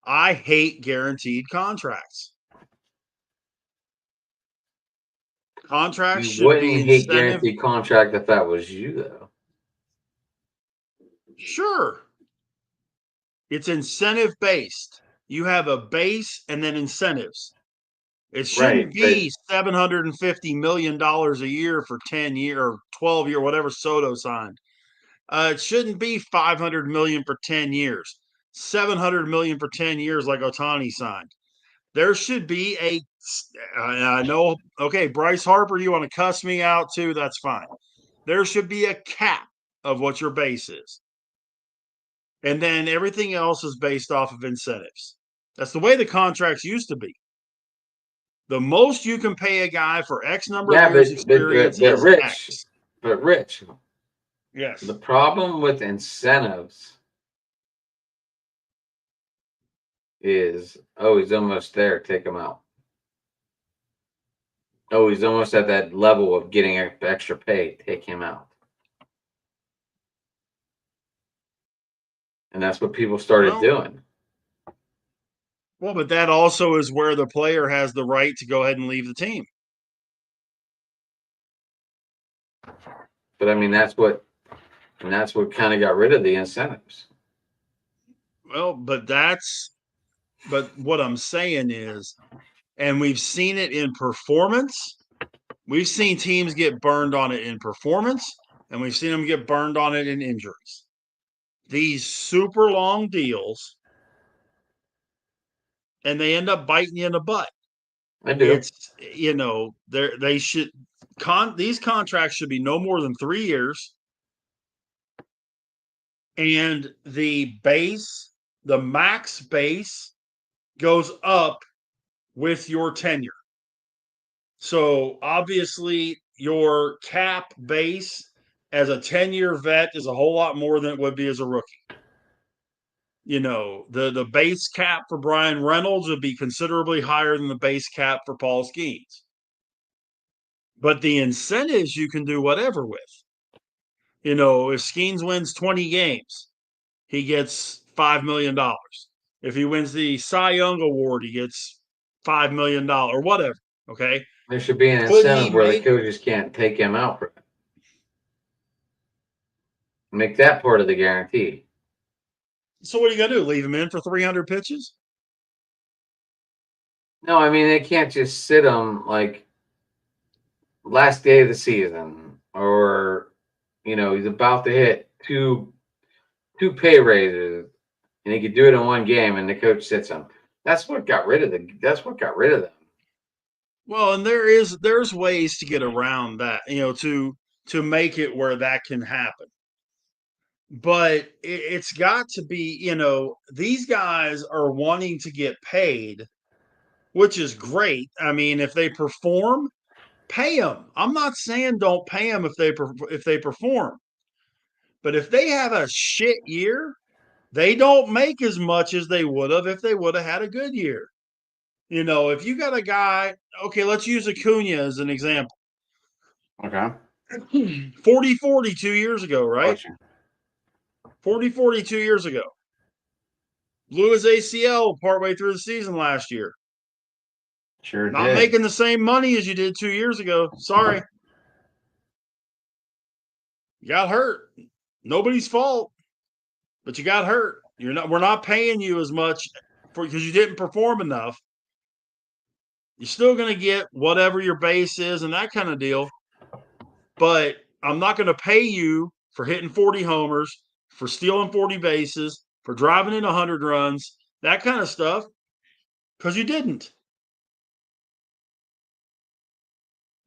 I hate guaranteed contracts. Contracts You should be wouldn't hate incentive. guaranteed contract if that was you, though. Sure. It's incentive based. You have a base and then incentives. It Right, shouldn't but be $750 million a year for 10 year or 12 year, whatever Soto signed. It shouldn't be 500 million for 10 years, 700 million for 10 years like Ohtani signed. There should be I know, okay, Bryce Harper, you want to cuss me out too? That's fine. There should be a cap of what your base is. And then everything else is based off of incentives. That's the way the contracts used to be. The most you can pay a guy for X number of years experience is X. But Rich, Yes. the problem with incentives is, oh, he's almost there, take him out. Oh, he's almost at that level of getting extra pay, take him out. And that's what people started doing. Well, but that also is where the player has the right to go ahead and leave the team. But I mean, that's what kind of got rid of the incentives. Well, but what I'm saying is, and we've seen it in performance. We've seen teams get burned on it in performance, and we've seen them get burned on it in injuries. These super long deals, and they end up biting you in the butt. I do. It's, these contracts should be no more than 3 years. And the max base goes up with your tenure. So obviously your cap base as a 10-year vet is a whole lot more than it would be as a rookie. The base cap for Brian Reynolds would be considerably higher than the base cap for Paul Skeens. But the incentives you can do whatever with. If Skeens wins 20 games, he gets $5 million. If he wins the Cy Young Award, he gets $5 million or whatever. Okay. There should be an incentive where the coaches can't take him out for it. Make that part of the guarantee. So what are you going to do? Leave him in for 300 pitches? No, I mean, they can't just sit him like last day of the season, or he's about to hit two pay raises, and he could do it in one game, and the coach sits him. That's what got rid of them. Well, and there's ways to get around that, to make it where that can happen. But it's got to be, these guys are wanting to get paid, which is great. I mean, if they perform, pay them. I'm not saying don't pay them if they perform. But if they have a shit year, they don't make as much as they would have if they would have had a good year. If you got a guy, okay, let's use Acuna as an example. Okay. 40-40 2 years ago, right? 40-40 2 years ago. Blew his ACL partway through the season last year. Sure Not did. making the same money as you did 2 years ago. Sorry. You got hurt. Nobody's fault, but you got hurt. We're not paying you as much because you didn't perform enough. You're still going to get whatever your base is and that kind of deal. But I'm not going to pay you for hitting 40 homers, for stealing 40 bases, for driving in 100 runs, that kind of stuff, because you didn't.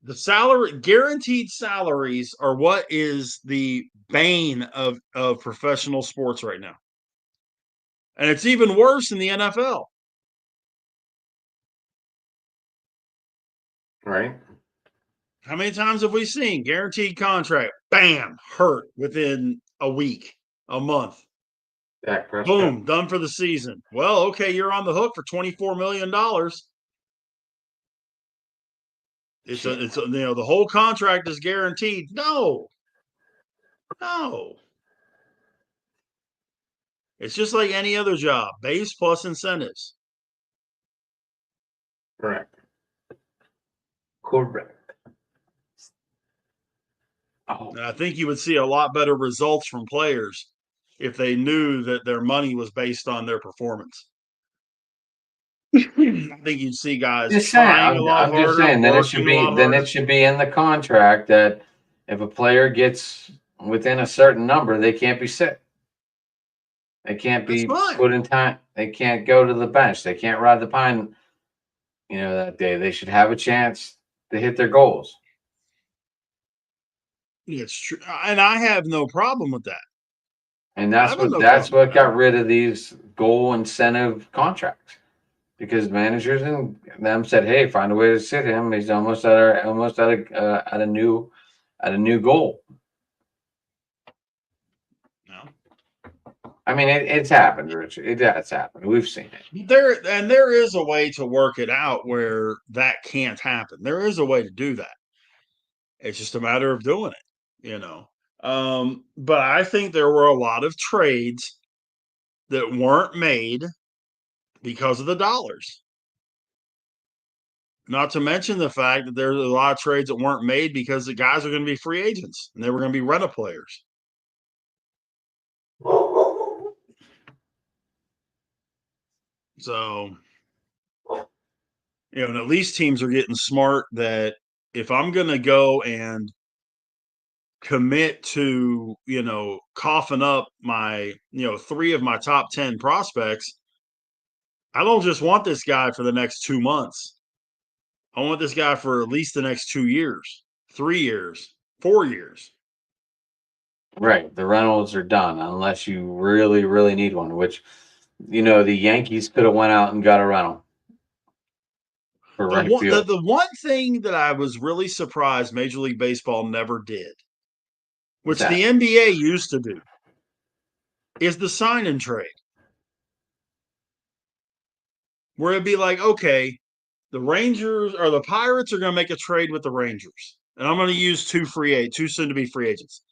The guaranteed salaries are what is the bane of professional sports right now. And it's even worse in the NFL. Right. How many times have we seen guaranteed contract, bam, hurt within a week, a month? Boom, done for the season. Well, okay, you're on the hook for $24 million. It's the whole contract is guaranteed. No. It's just like any other job, base plus incentives. Correct. Oh. And I think you would see a lot better results from players if they knew that their money was based on their performance. I think you'd see guys trying a lot harder. I'm just saying, then it should be in the contract that if a player gets within a certain number, they can't be sick. They can't be put in time. They can't go to the bench. They can't ride the pine, that day. They should have a chance to hit their goals. It's true, and I have no problem with that. And that's what got rid of these goal incentive contracts. because managers and them said, "Hey, find a way to sit him. He's almost at a new goal." No. I mean, it's happened, Rich. It's happened. We've seen it. There is a way to work it out where that can't happen. There is a way to do that. It's just a matter of doing it. But I think there were a lot of trades that weren't made because of the dollars. Not to mention the fact that there's a lot of trades that weren't made because the guys are going to be free agents and they were going to be rental players. So, and at least teams are getting smart that if I'm going to go and commit to, coughing up my, 3 of my top 10 prospects, I don't just want this guy for the next 2 months. I want this guy for at least the next 2 years, 3 years, 4 years. Right. The rentals are done unless you really, really need one, which, the Yankees could have went out and got a rental for right field. The one thing that I was really surprised Major League Baseball never did, which the NBA used to do, is the sign and trade. Where it'd be like, okay, the Rangers or the Pirates are going to make a trade with the Rangers. And I'm going to use two soon-to-be free agents.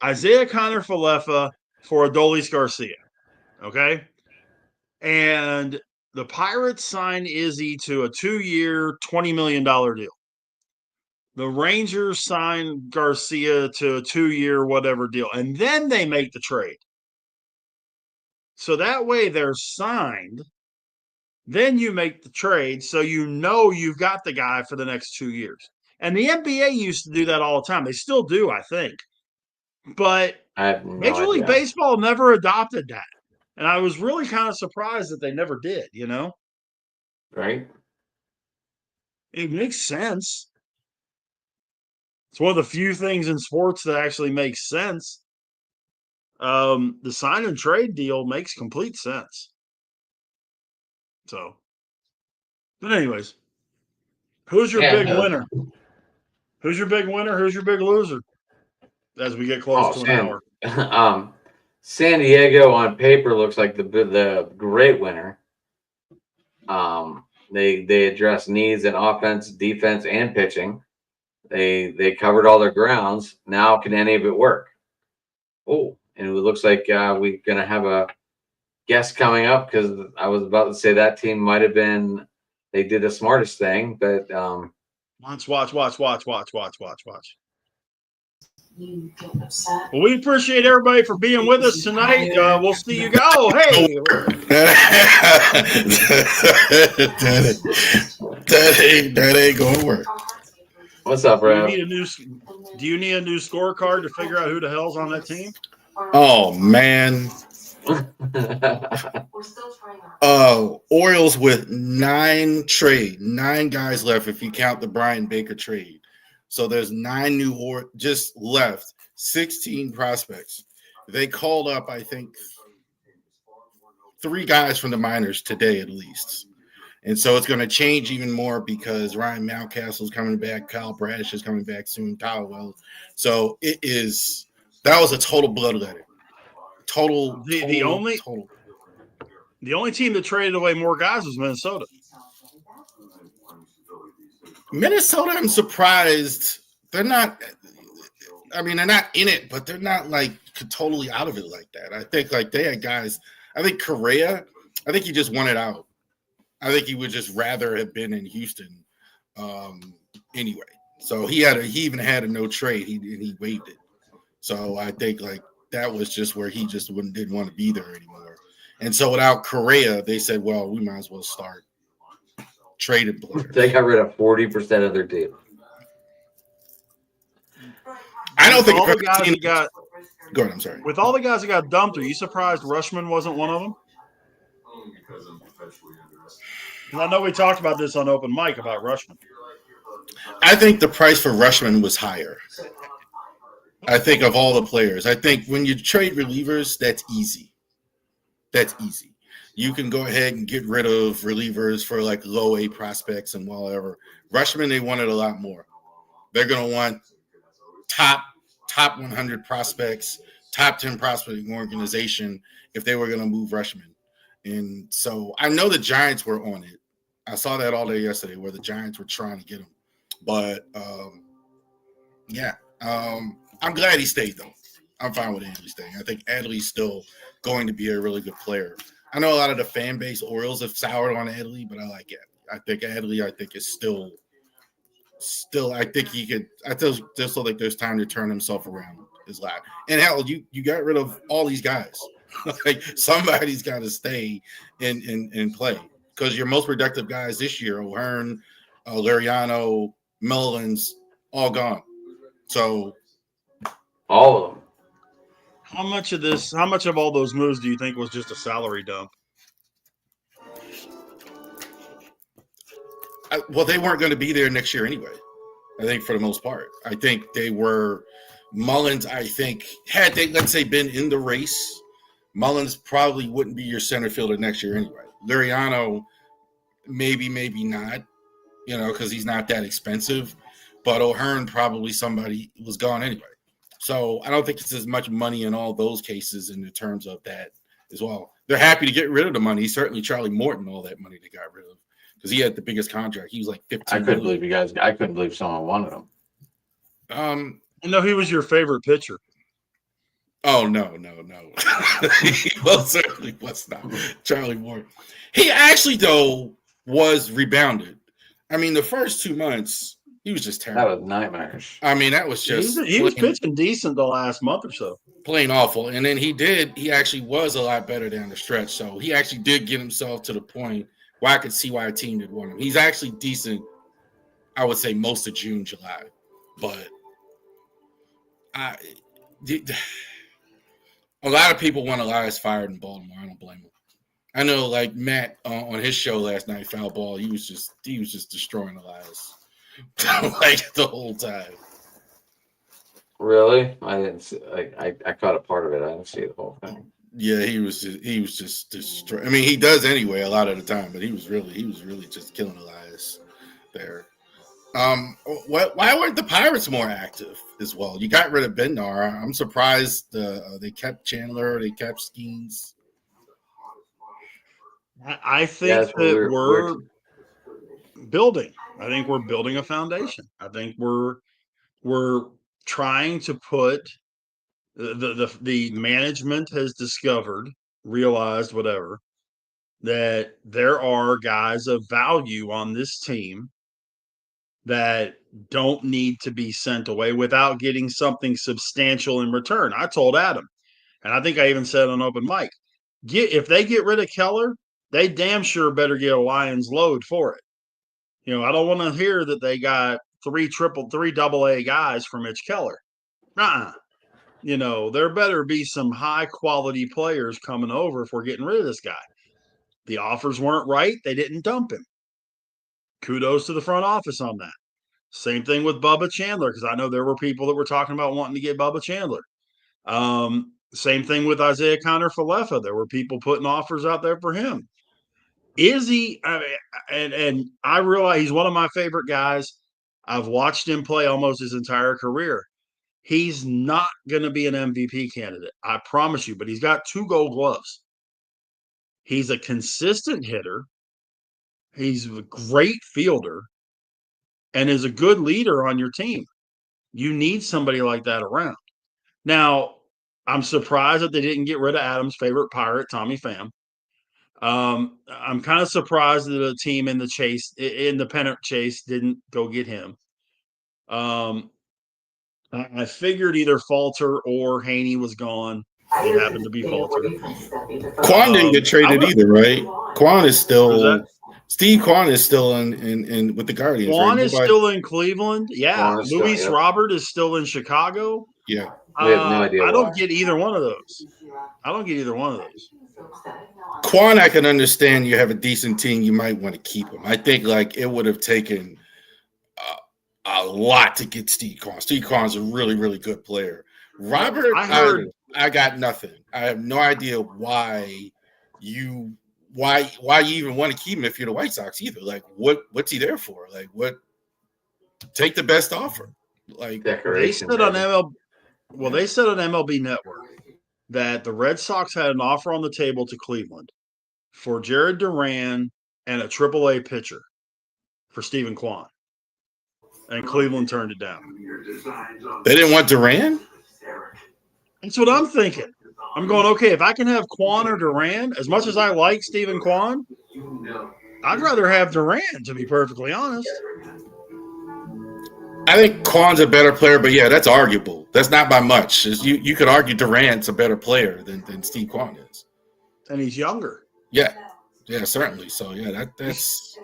Isaiah Kiner-Falefa for Adolis Garcia. Okay? And the Pirates sign Izzy to a 2-year, $20 million deal. The Rangers sign Garcia to a 2-year whatever deal. And then they make the trade. So that way they're signed. Then you make the trade so you've got the guy for the next 2 years. And the NBA used to do that all the time. They still do, I think. But Major League Baseball never adopted that. And I was really kind of surprised that they never did, Right? It makes sense. It's one of the few things in sports that actually makes sense. The sign and trade deal makes complete sense. So, but anyways, who's your big winner? Who's your big winner? Who's your big loser? As we get close to an hour. San Diego on paper looks like the great winner. They address needs in offense, defense, and pitching. They covered all their grounds. Now, can any of it work? Oh, and it looks like we're gonna have a guest coming up because I was about to say that team might have been. They did the smartest thing, but watch. Well, we appreciate everybody for being with us tonight. We'll see you go. Hey, that ain't gonna work. What's up, bro? Do you need a new scorecard to figure out who the hell's on that team? Oh man. Orioles with 9 guys left if you count the Brian Baker trade. So there's 9 new just left, 16 prospects. They called up, I think, 3 guys from the minors today at least. And so it's going to change even more because Ryan Mountcastle's coming back, Kyle Bradish is coming back soon, Tyler. So that was a total bloodletter. The only team that traded away more guys was Minnesota. Minnesota, I'm surprised. They're not in it, but they're not like totally out of it like that. I think like they had guys. I think Correa, I think he just wanted out. I think he would just rather have been in Houston anyway. So he even had a no trade. He waived it. So I think like that was just where he just didn't want to be there anymore. And so without Correa, they said, well, we might as well start trading players. They got rid of 40% of their team. I don't think all the guys that got. Go ahead. I'm sorry. With all the guys that got dumped, are you surprised Rutschman wasn't one of them? I know we talked about this on open mic about Rutschman. I think the price for Rutschman was higher. I think of all the players, I think when you trade relievers, that's easy. you can go ahead and get rid of relievers for like low A prospects and whatever. Rutschman, they wanted a lot more. They're going to want top 100 prospects, top 10 prospecting organization if they were going to move Rutschman. And so I know the Giants were on it. I saw that all day yesterday where the Giants were trying to get him. But, I'm glad he stayed, though. I'm fine with Adley staying. I think Adley's still going to be a really good player. I know a lot of the fan base Orioles have soured on Adley, but I like Adley. I think Adley is still I think he could. I still feel like there's time to turn himself around his lap. And hell, you got rid of all these guys. Like somebody's got to stay and play because your most productive guys this year, O'Hearn, Liriano, Mullins, all gone. So all of them. How much of all those moves do you think was just a salary dump? Well, they weren't going to be there next year anyway. I think for the most part, I think they were Mullins. I think had they, let's say, been in the race, Mullins probably wouldn't be your center fielder next year anyway. Liriano, maybe not, because he's not that expensive. But O'Hearn probably somebody was gone anyway. So I don't think it's as much money in all those cases in the terms of that as well. They're happy to get rid of the money. Certainly Charlie Morton, all that money they got rid of. Because he had the biggest contract. He was like 15 I couldn't believe someone wanted him. I know he was your favorite pitcher. Oh, no. He most certainly was not. Charlie Morton. He actually, though, was rebounded. I mean, the first 2 months, he was just terrible. That was nightmarish. I mean, that was just he was pitching decent the last month or so. Plain awful. And then he actually was a lot better down the stretch. So he actually did get himself to the point where I could see why a team did want him. He's actually decent, I would say, most of June, July. But a lot of people want Elias fired in Baltimore. I don't blame them. I know, like Matt on his show last night, Foul Ball, he was just destroying Elias like the whole time. Really? I didn't see. I caught a part of it. I didn't see the whole thing. Yeah, he was just destroying. I mean, he does anyway a lot of the time, but he was really just killing Elias there. Why weren't the Pirates more active as well? You got rid of Bednar. I'm surprised they kept Chandler. They kept Skeens. I think that we're building. I think we're building a foundation. I think we're trying to put the management has realized whatever, that there are guys of value on this team that don't need to be sent away without getting something substantial in return. I told Adam, and I think I even said on open mic, if they get rid of Keller, they damn sure better get a Lions load for it. I don't want to hear that they got three AA guys for Mitch Keller. There better be some high quality players coming over if we're getting rid of this guy. The offers weren't right. They didn't dump him. Kudos to the front office on that. Same thing with Bubba Chandler, because I know there were people that were talking about wanting to get Bubba Chandler. Same thing with Isaiah Kiner-Falefa. There were people putting offers out there for him. Izzy, and I realize he's one of my favorite guys. I've watched him play almost his entire career. He's not going to be an MVP candidate, I promise you, but he's got 2 gold gloves. He's a consistent hitter. He's a great fielder and is a good leader on your team. You need somebody like that around. Now, I'm surprised that they didn't get rid of Adam's favorite Pirate, Tommy Pham. I'm kind of surprised that a team in the pennant chase didn't go get him. I figured either Falter or Haney was gone. It happened to be Falter. Quan didn't get traded either, right? Quan is still Steve Quan is still in with the Guardians. Quan is still in Cleveland. Yeah. Luis Robert is still in Chicago. Yeah. We have no idea. I don't get either one of those. Quan, I can understand. You have a decent team, you might want to keep him. I think it would have taken a lot to get Steve Quan. Steve Quan's a really, really good player. Robert, I got nothing. I have no idea why you why you even want to keep him if you're the White Sox either? Like, what's he there for? Like, what? Take the best offer. Like, Decoration. They said on baby. they said on MLB Network that the Red Sox had an offer on the table to Cleveland for Jared Duran and a AAA pitcher for Stephen Kwan, and Cleveland turned it down. They didn't want Duran? That's what I'm thinking. I'm going, okay, if I can have Kwan or Duran, as much as I like Stephen Kwan, I'd rather have Duran, to be perfectly honest. I think Kwan's a better player, but yeah, that's arguable. That's not by much. You could argue Durant's a better player than Steve Kwan is. And he's younger. Yeah, certainly. So, yeah, that's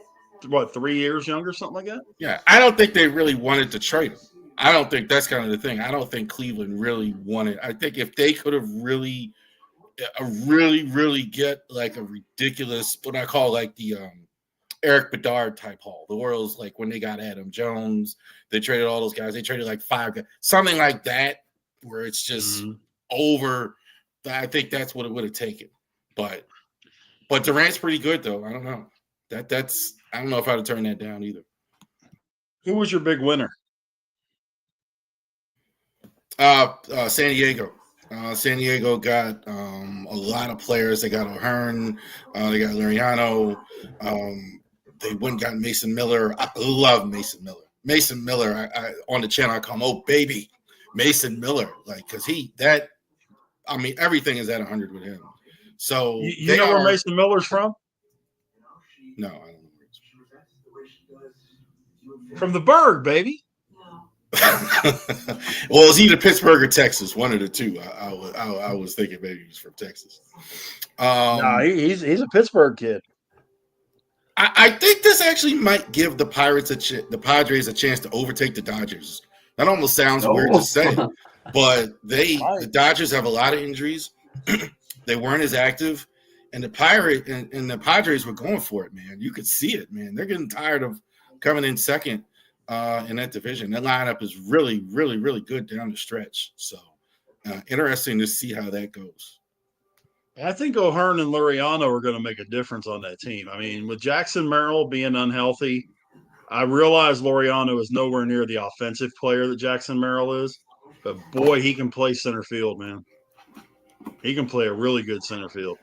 what, 3 years younger, something like that? Yeah, I don't think they really wanted to trade him. I don't think that's kind of the thing. I don't think Cleveland really wanted. I think if they could have really get like a ridiculous, what I call like the Eric Bedard type haul. The Orioles, like when they got Adam Jones, they traded all those guys. They traded like 5 guys, something like that, where it's just over. I think that's what it would have taken. But Durant's pretty good though. I don't know. That's I don't know if I'd have turned that down either. Who was your big winner? San Diego. San Diego got a lot of players. They got O'Hearn. They got Liriano. They went and got Mason Miller. I love Mason Miller. Mason Miller, I on the channel, I call him, oh, baby, Mason Miller. Like, because everything is at 100 with him. So you know where Mason Miller's from? No, I don't know. From the Berg, baby. Well, it's either Pittsburgh or Texas, one of the two. I was thinking maybe he's from Texas. No, he's a Pittsburgh kid. I think this actually might give the Padres a chance to overtake the Dodgers. That almost sounds weird to say, but the Dodgers have a lot of injuries. They weren't as active, and the Padres were going for it, man. You could see it, man. They're getting tired of coming in second in that division. That lineup is really, really, really good down the stretch. So interesting to see how that goes. I think O'Hearn and Liriano are going to make a difference on that team. I mean, with Jackson Merrill being unhealthy, I realize Liriano is nowhere near the offensive player that Jackson Merrill is, but boy, he can play center field, man. He can play a really good center field.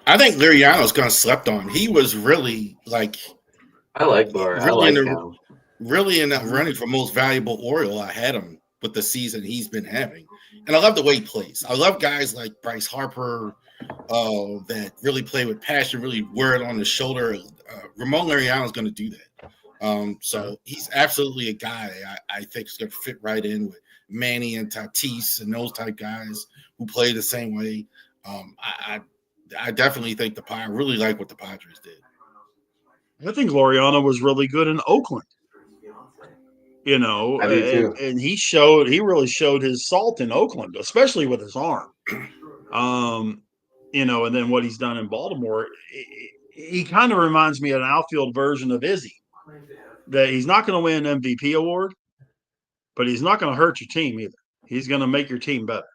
I think Liriano's kind of slept on. He was really like – I like Liriano. Really in that running for most valuable Oriole. I had him with the season he's been having. And I love the way he plays. I love guys like Bryce Harper that really play with passion, really wear it on the shoulder. Ramon Liriano is going to do that. So he's absolutely a guy I think is going to fit right in with Manny and Tatis and those type guys who play the same way. I definitely think I really like what the Padres did. I think Liriano was really good in Oakland. You know, I do too. And he really showed his salt in Oakland, especially with his arm. You know, and then what he's done in Baltimore, he kind of reminds me of an outfield version of Izzy. That he's not going to win an MVP award, but he's not going to hurt your team either. He's going to make your team better.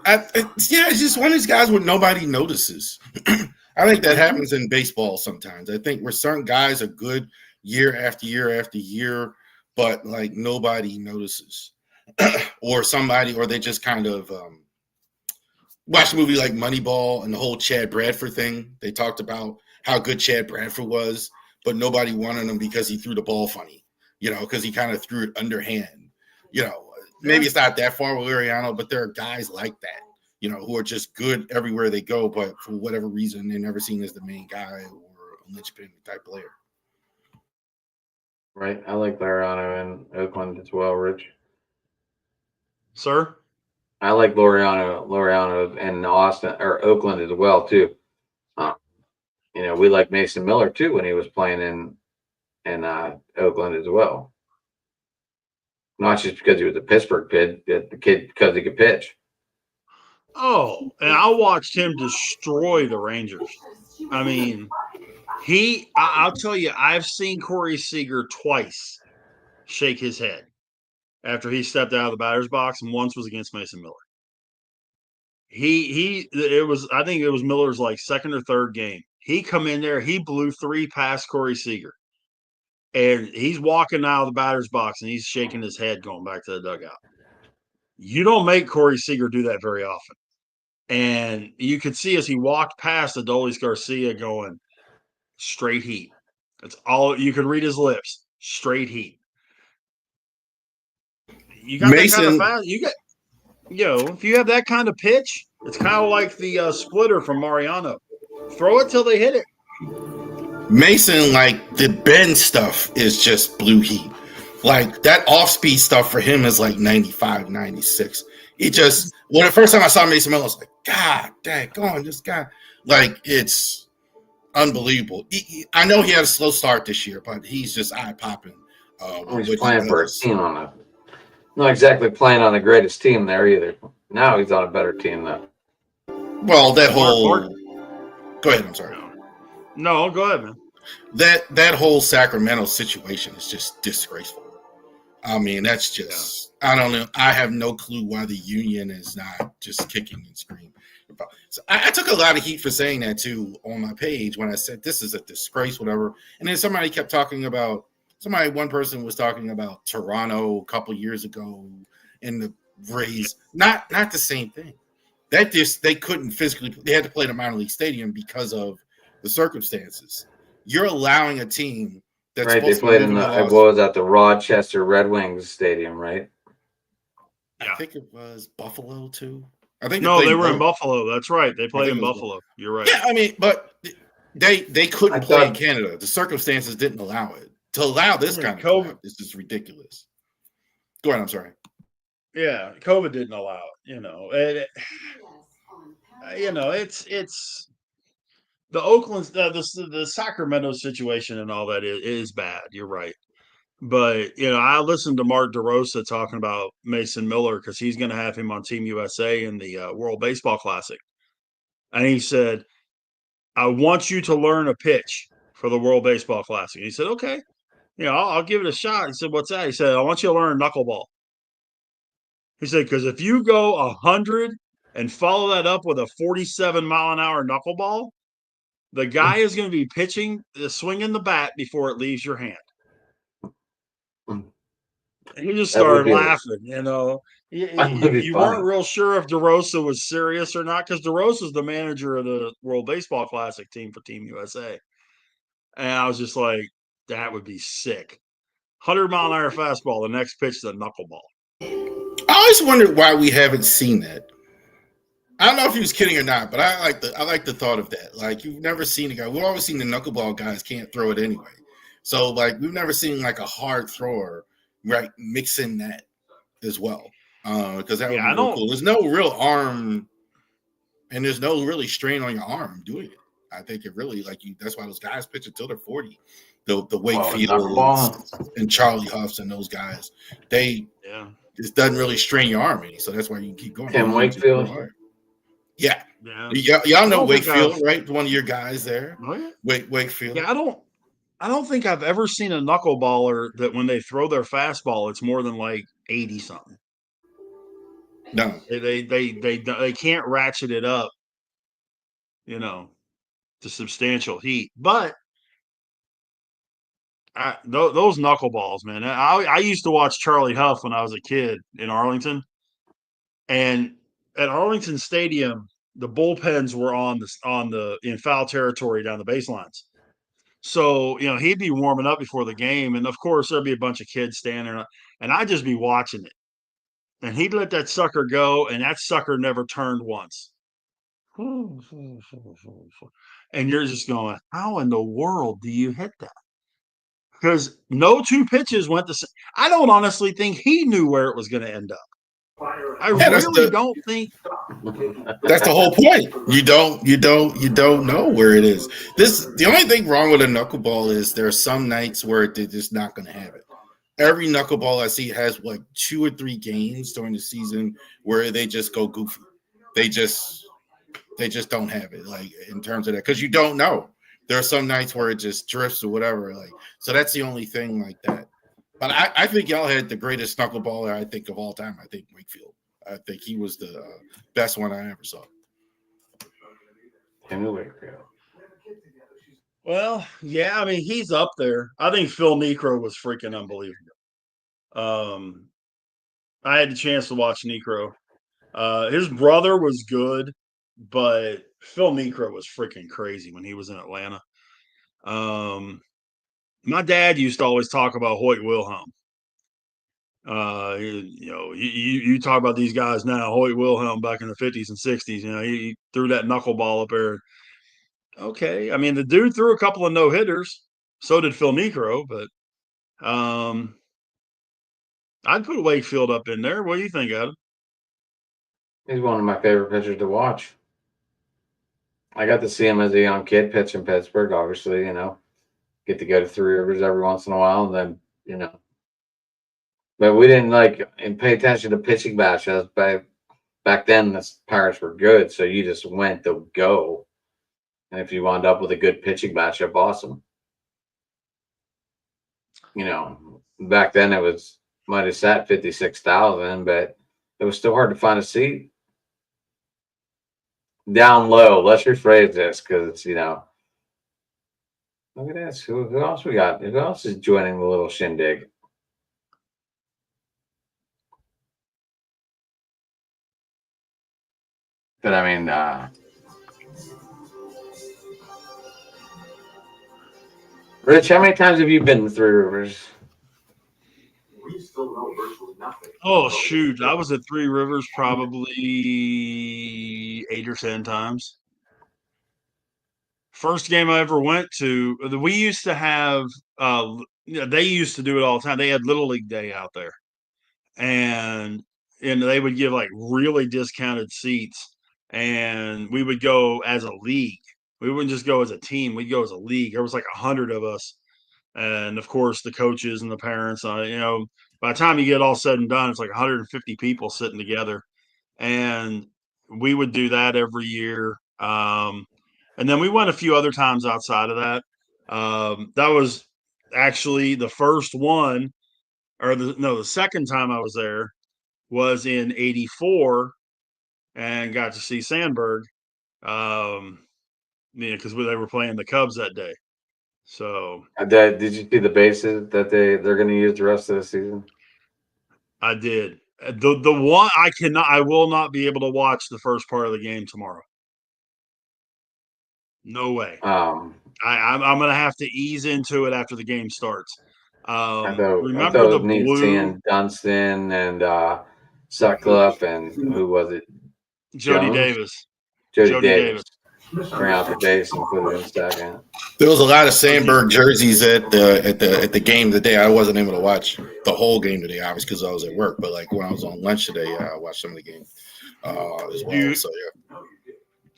It's just one of these guys where nobody notices. I think that happens in baseball sometimes. I think where certain guys are good year after year after year, but like nobody notices. or they just kind of watch a movie like Moneyball and the whole Chad Bradford thing. They talked about how good Chad Bradford was, but nobody wanted him because he threw the ball funny, because he kind of threw it underhand. Maybe it's not that far with Liriano, but there are guys like that, who are just good everywhere they go, but for whatever reason, they're never seen as the main guy or a linchpin type player. Right. I like Liriano in Oakland as well, Rich. Sir? I like Liriano in Austin or Oakland as well, too. We like Mason Miller, too, when he was playing in Oakland as well. Not just because he was a Pittsburgh kid, but the kid because he could pitch. Oh, and I watched him destroy the Rangers. I mean, I'll tell you, I've seen Corey Seager twice shake his head after he stepped out of the batter's box, and once was against Mason Miller. I think it was Miller's like second or third game. He come in there, he blew 3 past Corey Seager. And he's walking out of the batter's box and he's shaking his head going back to the dugout. You don't make Corey Seager do that very often. And you could see as he walked past Adolis Garcia going, straight heat. That's all you could read his lips. Straight heat. You got Mason, that kind of fast. If you have that kind of pitch, it's kind of like the splitter from Mariano. Throw it till they hit it. Mason, like the bend stuff is just blue heat. Like that off-speed stuff for him is like 95, 96. The first time I saw Mason Miller, I was like, God dang, go on, this guy. Like, it's unbelievable. I know he had a slow start this year, but he's just eye-popping. He's playing for a team not exactly playing on the greatest team there either. Now he's on a better team though. Well, that whole go ahead, I'm sorry. No, go ahead, man. That whole Sacramento situation is just disgraceful. I mean, that's just I don't know. I have no clue why the union is not just kicking and screaming. So I took a lot of heat for saying that too on my page when I said this is a disgrace, whatever. And then somebody kept talking about one person was talking about Toronto a couple years ago and the Rays. Not the same thing. They couldn't physically. They had to play the minor league stadium because of the circumstances. You're allowing a team that's right. They played in the Rochester Red Wings stadium, right? I think it was Buffalo too. I think they were in Buffalo. That's right. They played in Buffalo. You're right. Yeah, I mean, but they couldn't play in Canada. The circumstances didn't allow it. To allow this kind of COVID, this is ridiculous. Go ahead. I'm sorry. Yeah, COVID didn't allow it. It's the Oakland, the Sacramento situation and all that is bad. You're right. But, I listened to Mark DeRosa talking about Mason Miller because he's going to have him on Team USA in the World Baseball Classic. And he said, I want you to learn a pitch for the World Baseball Classic. And he said, okay, I'll give it a shot. He said, what's that? He said, I want you to learn knuckleball. He said, because if you go 100 and follow that up with a 47-mile-an-hour knuckleball, the guy is going to be swinging the bat before it leaves your hand. He just started laughing, You weren't real sure if DeRosa was serious or not, because DeRosa's the manager of the World Baseball Classic team for Team USA. And I was just like, that would be sick. 100-mile-an-hour fastball, the next pitch is a knuckleball. I always wondered why we haven't seen that. I don't know if he was kidding or not, but I like the thought of that. Like, you've never seen a guy. We've always seen the knuckleball guys can't throw it anyway. So, like, we've never seen like a hard thrower, right, mixing that as well. Because that would be really cool. There's no real arm, and there's no really strain on your arm doing it. I think it really that's why those guys pitch until they're 40. The Wakefield and Charlie Huffs and those guys, it doesn't really strain your arm any. So that's why you can keep going. Tim Wakefield. Yeah. Y'all know Wakefield, right? One of your guys there. Oh, yeah. Wakefield. Yeah, I don't think I've ever seen a knuckleballer that when they throw their fastball, it's more than like 80 something. No, they can't ratchet it up, to substantial heat. But those knuckleballs, man. I used to watch Charlie Huff when I was a kid in Arlington, and at Arlington Stadium, the bullpens were in foul territory down the baselines. So, he'd be warming up before the game. And of course, there'd be a bunch of kids standing up, and I'd just be watching it. And he'd let that sucker go, and that sucker never turned once. And you're just going, how in the world do you hit that? Because no two pitches went the same. I don't honestly think he knew where it was going to end up. I really don't think that's the whole point. You don't know where it is. The only thing wrong with a knuckleball is there are some nights where they're just not going to have it. Every knuckleball I see has like 2 or 3 games during the season where they just go goofy. They just don't have it, like, in terms of that, because you don't know. There are some nights where it just drifts or whatever. Like, so that's the only thing like that. But I think y'all had the greatest knuckleballer, I think, of all time. I think Wakefield. I think he was the best one I ever saw. Timmy Wakefield. Well, yeah, I mean, he's up there. I think Phil Necro was freaking unbelievable. I had the chance to watch Necro. His brother was good, but Phil Necro was freaking crazy when he was in Atlanta. My dad used to always talk about Hoyt Wilhelm. You talk about these guys now. Hoyt Wilhelm back in the 50s and 60s. He threw that knuckleball up there. Okay, I mean the dude threw a couple of no hitters. So did Phil Necro, but I'd put Wakefield up in there. What do you think, Adam? He's one of my favorite pitchers to watch. I got to see him as a young kid pitch in Pittsburgh, obviously, get to go to Three Rivers every once in a while, and then, but we didn't and pay attention to pitching matches. Back then, the Pirates were good, so you just went to go. And if you wound up with a good pitching matchup, awesome. Back then it might have sat 56,000, but it was still hard to find a seat. Down low. Let's rephrase this because look at this. Who else we got? Who else is joining the little shindig? But I mean, Rich, how many times have you been to Three Rivers? We still know virtually nothing. Oh shoot, I was at Three Rivers probably 8 or 10 times. First game I ever went to, we used to have. They used to do it all the time. They had Little League Day out there, and they would give really discounted seats, and we would go as a league. We wouldn't just go as a team. We'd go as a league. There was 100 of us. And of course, the coaches and the parents, by the time you get all said and done, it's 150 people sitting together. And we would do that every year. And then we went a few other times outside of that. That was actually the first one, or the second time I was there was in '84 and got to see Sandberg. Because they were playing the Cubs that day. So did you see the bases that they're going to use the rest of the season? I did. The one I will not be able to watch the first part of the game tomorrow. No way. I'm going to have to ease into it after the game starts. Remember the blue seeing Dunston and Sutcliffe and who was it? Jody Davis. Jody Davis. Bring out the base and put it in second. There was a lot of Sandberg jerseys at the game today. I wasn't able to watch the whole game today, obviously, because I was at work. But when I was on lunch today, I watched some of the game as well. So yeah.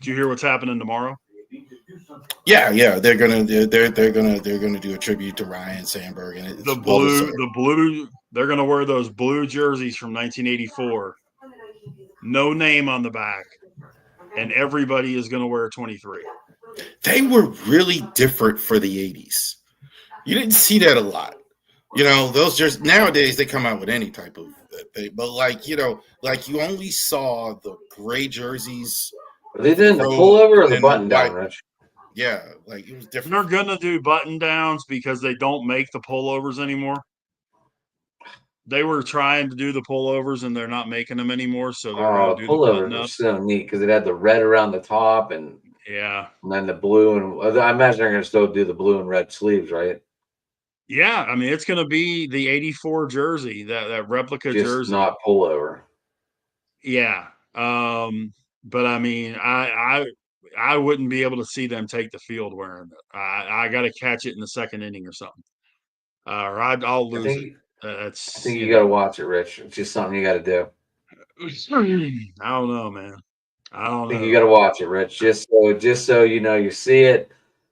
Do you hear what's happening tomorrow? Yeah. They're gonna do a tribute to Ryan Sandberg and the blue. They're gonna wear those blue jerseys from 1984. No name on the back. And everybody is going to wear 23. They were really different for the 80s. You didn't see that a lot. Those just nowadays they come out with any type of thing. But you only saw the gray jerseys. Are they doing the pullover or the button down, Rich? Yeah, it was different. They're going to do button downs because they don't make the pullovers anymore. They were trying to do the pullovers and they're not making them anymore. So they're going to do the button up. So neat because it had the red around the top and then the blue and I imagine they're going to still do the blue and red sleeves, right? Yeah, I mean it's going to be the '84 jersey, that replica jersey, not pullover. Yeah, but I mean I wouldn't be able to see them take the field wearing it. I got to catch it in the second inning or something, or I'll lose it. I think you got to watch it, Rich. It's just something you got to do. I don't know, man. I think you got to watch it, Rich. Just so you see it.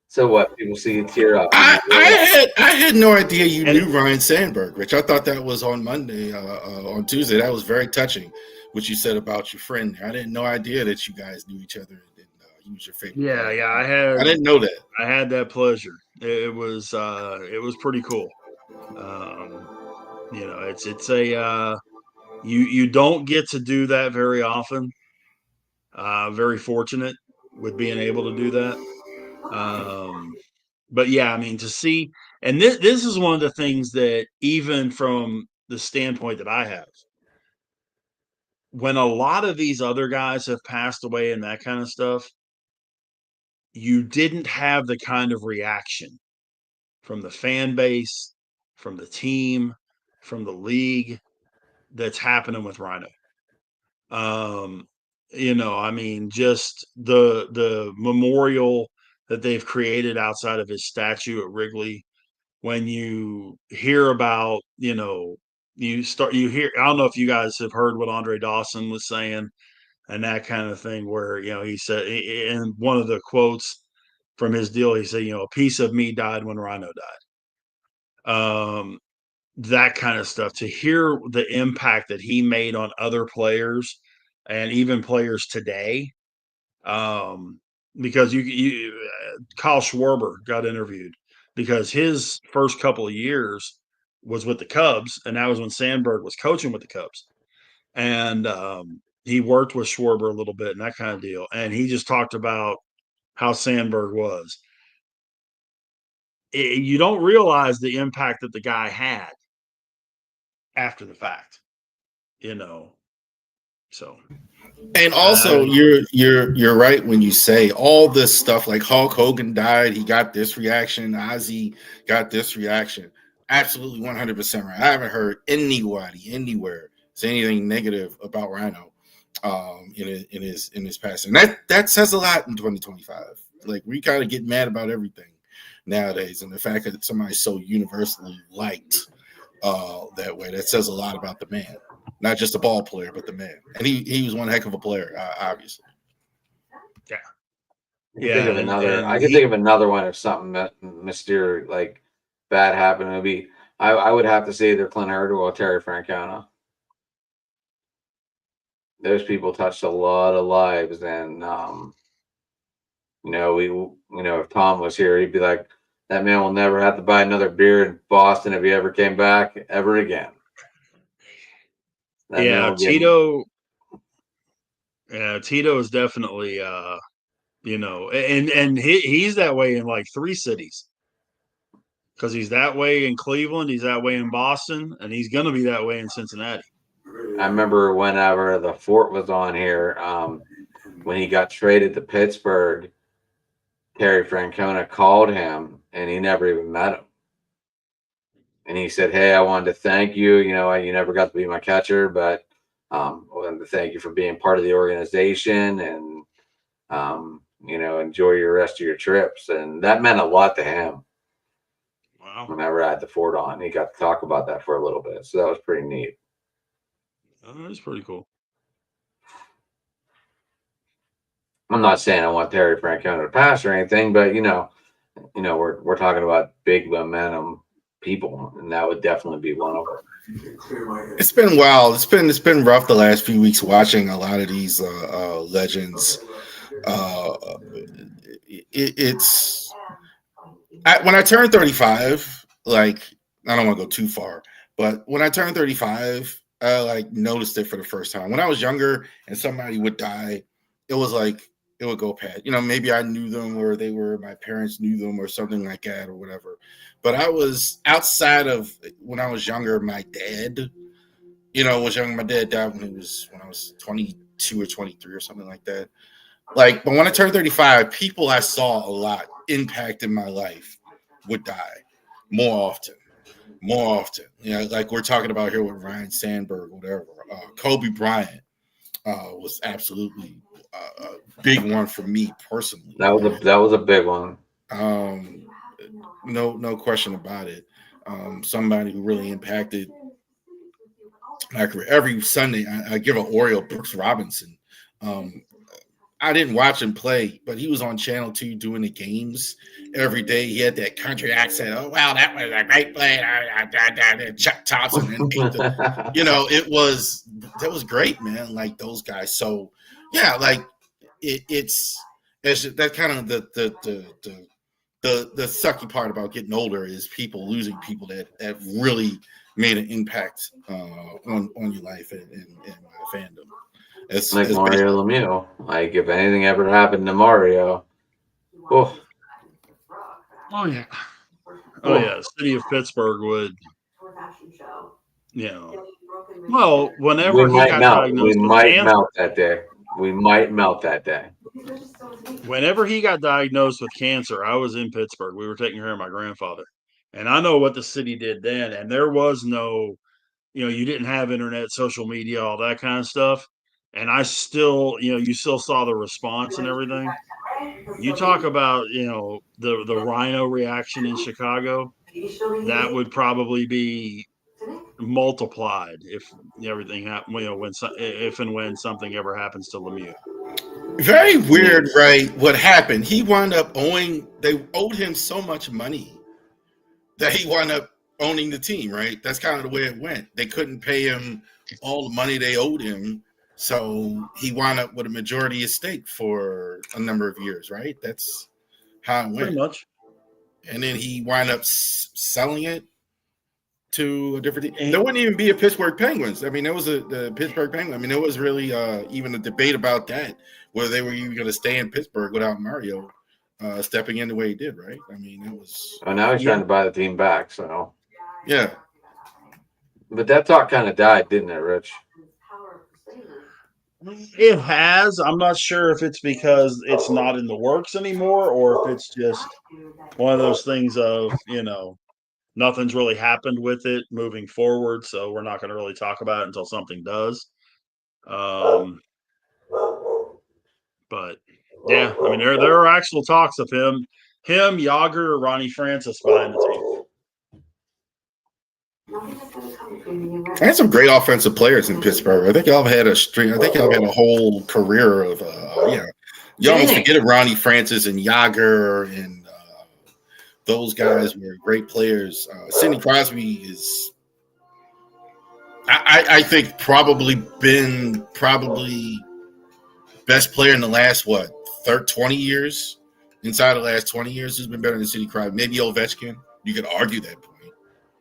So what? People see you tear up. I had no idea you knew Ryan Sandberg, Rich. I thought that was on Monday, on Tuesday. That was very touching, what you said about your friend. I didn't no idea that you guys knew each other and he was your favorite. Yeah. I didn't know that. I had that pleasure. It was pretty cool. It's You don't get to do that very often. Very fortunate with being able to do that. But yeah, I mean, to see, and this is one of the things that, even from the standpoint that I have, when a lot of these other guys have passed away and that kind of stuff, you didn't have the kind of reaction from the fan base, from the team, from the league that's happening with Rhino. I mean, just the memorial that they've created outside of his statue at Wrigley. When you hear about, you hear, I don't know if you guys have heard what Andre Dawson was saying and that kind of thing, where, he said in one of the quotes from his deal, he said, a piece of me died when Rhino died. That kind of stuff, to hear the impact that he made on other players and even players today. Because Kyle Schwarber got interviewed because his first couple of years was with the Cubs, and that was when Sandberg was coaching with the Cubs. And he worked with Schwarber a little bit and that kind of deal. And he just talked about how Sandberg was. You don't realize the impact that the guy had after the fact, so. And also, you're right when you say all this stuff, like Hulk Hogan died, he got this reaction, Ozzy got this reaction. Absolutely 100% right. I haven't heard anybody anywhere say anything negative about Rhino in his passing. That says a lot in 2025. Like, we kind of get mad about everything nowadays, and the fact that somebody's so universally liked that way, that says a lot about the man. Not just a ball player, but the man. And he was one heck of a player, obviously. Yeah. I can think of another one if something mysterious, like, bad happened. It would be, I would have to say either Clint Hurdle or Terry Francona. Those people touched a lot of lives, and if Tom was here, he'd be like, that man will never have to buy another beer in Boston if he ever came back ever again. Tito. Yeah, Tito is definitely, and he's that way in like 3 cities, because he's that way in Cleveland, he's that way in Boston, and he's going to be that way in Cincinnati. I remember whenever the Fort was on here, when he got traded to Pittsburgh, Terry Francona called him, and he never even met him. And he said, "Hey, I wanted to thank you. You never got to be my catcher, but I wanted to thank you for being part of the organization, and enjoy your rest of your trips." And that meant a lot to him. Wow. Whenever I had the Fort on, he got to talk about that for a little bit, so that was pretty neat. Oh, that's pretty cool. I'm not saying I want Terry Francona to pass or anything, but we're talking about big momentum people, and that would definitely be one of them. It's been wild. It's been rough the last few weeks watching a lot of these legends. When I turned 35, like, I don't want to go too far, but when I turned 35, I noticed it for the first time. When I was younger and somebody would die, it was like, it would go past. Maybe I knew them, or my parents knew them, or something like that, or whatever. But I was outside of, when I was younger, my dad, was young. My dad died when I was 22 or 23 or something like that. But when I turned 35, people I saw a lot impact in my life would die more often. Like we're talking about here with Ryne Sandberg, whatever. Kobe Bryant was absolutely a big one for me personally. That was a big one. No question about it. Somebody who really impacted my career. Every Sunday, I give an Oriole, Brooks Robinson. I didn't watch him play, but he was on Channel 2 doing the games every day. He had that country accent. Oh, wow, that was a great play. Chuck Thompson. That was great, man. Like, those guys. So, yeah, like, it's that kind of the the sucky part about getting older is people losing people that really made an impact on your life and my fandom. It's Like Mario Lemieux. Like if anything ever happened to Mario, oh, Oh yeah. Oh yeah. The city of Pittsburgh would, you know. Well, whenever we he might got melt. We diagnosed with might cancer, melt that day. We might melt that day. whenever he got diagnosed with cancer, I was in Pittsburgh. We were taking care of my grandfather. And I know what the city did then. And there was no, you didn't have internet, social media, all that kind of stuff. And I still, you still saw the response and everything. You talk about, the rhino reaction in Chicago, that would probably be multiplied if everything happened, if and when something ever happens to Lemieux. Very weird, right? What happened? He wound up they owed him so much money that he wound up owning the team, right? That's kind of the way it went. They couldn't pay him all the money they owed him. So he wound up with a majority of stake for a number of years, right? That's how it went. Pretty much. And then he wound up selling it to a different team. There wouldn't even be a Pittsburgh Penguins. I mean, there was the Pittsburgh Penguins. I mean, there was really even a debate about that, whether they were even going to stay in Pittsburgh without Mario stepping in the way he did, right? I mean, it was. Oh, now he's trying to buy the team back. So yeah. But that talk kind of died, didn't it, Rich? It has. I'm not sure if it's because it's not in the works anymore or if it's just one of those things of, nothing's really happened with it moving forward. So we're not going to really talk about it until something does. But yeah, I mean, there are actual talks of him, Yager, Ronnie Francis behind the team. I had some great offensive players in Pittsburgh. I think y'all had a string. I think y'all had a whole career of You almost forget Ronnie Francis and Yager and those guys were great players. Sidney Crosby is, I think, probably best player in the last 20 years. Inside the last 20 years, who's been better than Sidney Crosby? Maybe Ovechkin. You could argue that point.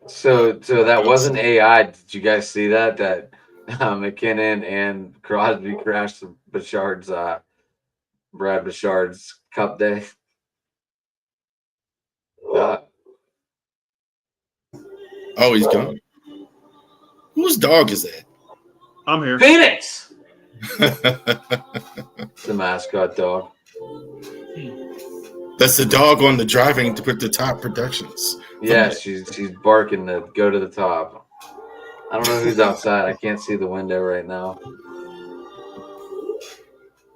So that wasn't AI. Did you guys see that? That McKinnon and Crosby crashed Bouchard's Brad Bouchard's Cup day. Oh, he's gone. Whose dog is that? I'm here. Phoenix. The mascot dog. That's the dog on the Driving to the Top Productions. Yeah, she's barking to go to the top. I don't know who's outside. I can't see the window right now.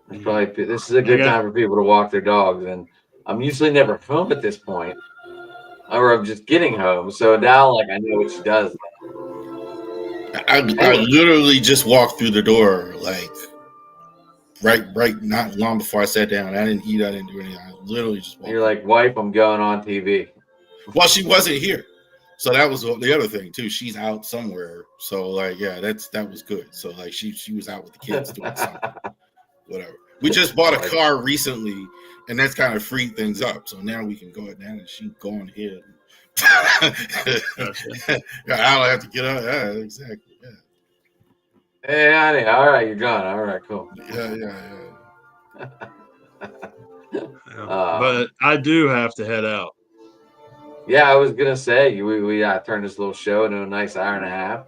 This is a good time for people to walk their dogs, and I'm usually never home at this point, or I'm just getting home. So now, I know what she does. I literally just walked through the door, right, not long before I sat down. I didn't eat. I didn't do anything. I literally just walked. You're like, wife, I'm going on TV. Well, she wasn't here, so that was the other thing too. She's out somewhere, so that was good. So she was out with the kids doing something, whatever. We just bought a car recently, and that's kind of freed things up. So now we can go down and she can go on here. I don't have to get up. Yeah, exactly. Yeah. Hey, honey. All right, you're gone. All right, cool. Yeah. But I do have to head out. Yeah, I was gonna say we turned this little show into a nice hour and a half.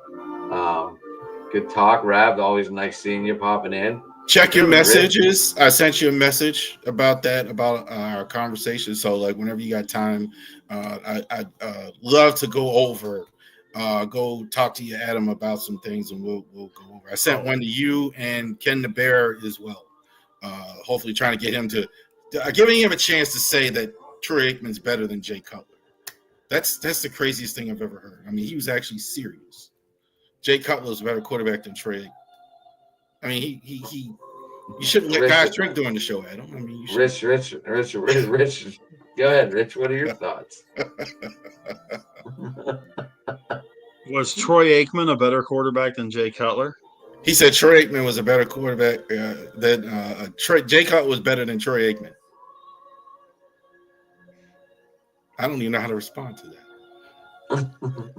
Good talk, Rab. Always nice seeing you popping in. Check your messages. I sent you a message about our conversation. So whenever you got time, I'd love to go talk to you, Adam, about some things, and we'll go over. I sent one to you and Ken the Bear as well. Hopefully trying to get him giving him a chance to say that Troy Aikman's better than Jay Cutler. That's the craziest thing I've ever heard. I mean, he was actually serious. Jay Cutler is a better quarterback than Troy Aikman. I mean, you shouldn't let guys drink during the show, Adam. I mean, you Rich. Go ahead, Rich. What are your thoughts? Was Troy Aikman a better quarterback than Jay Cutler? He said Troy Aikman was a better quarterback than Jay Cutler was better than Troy Aikman. I don't even know how to respond to that.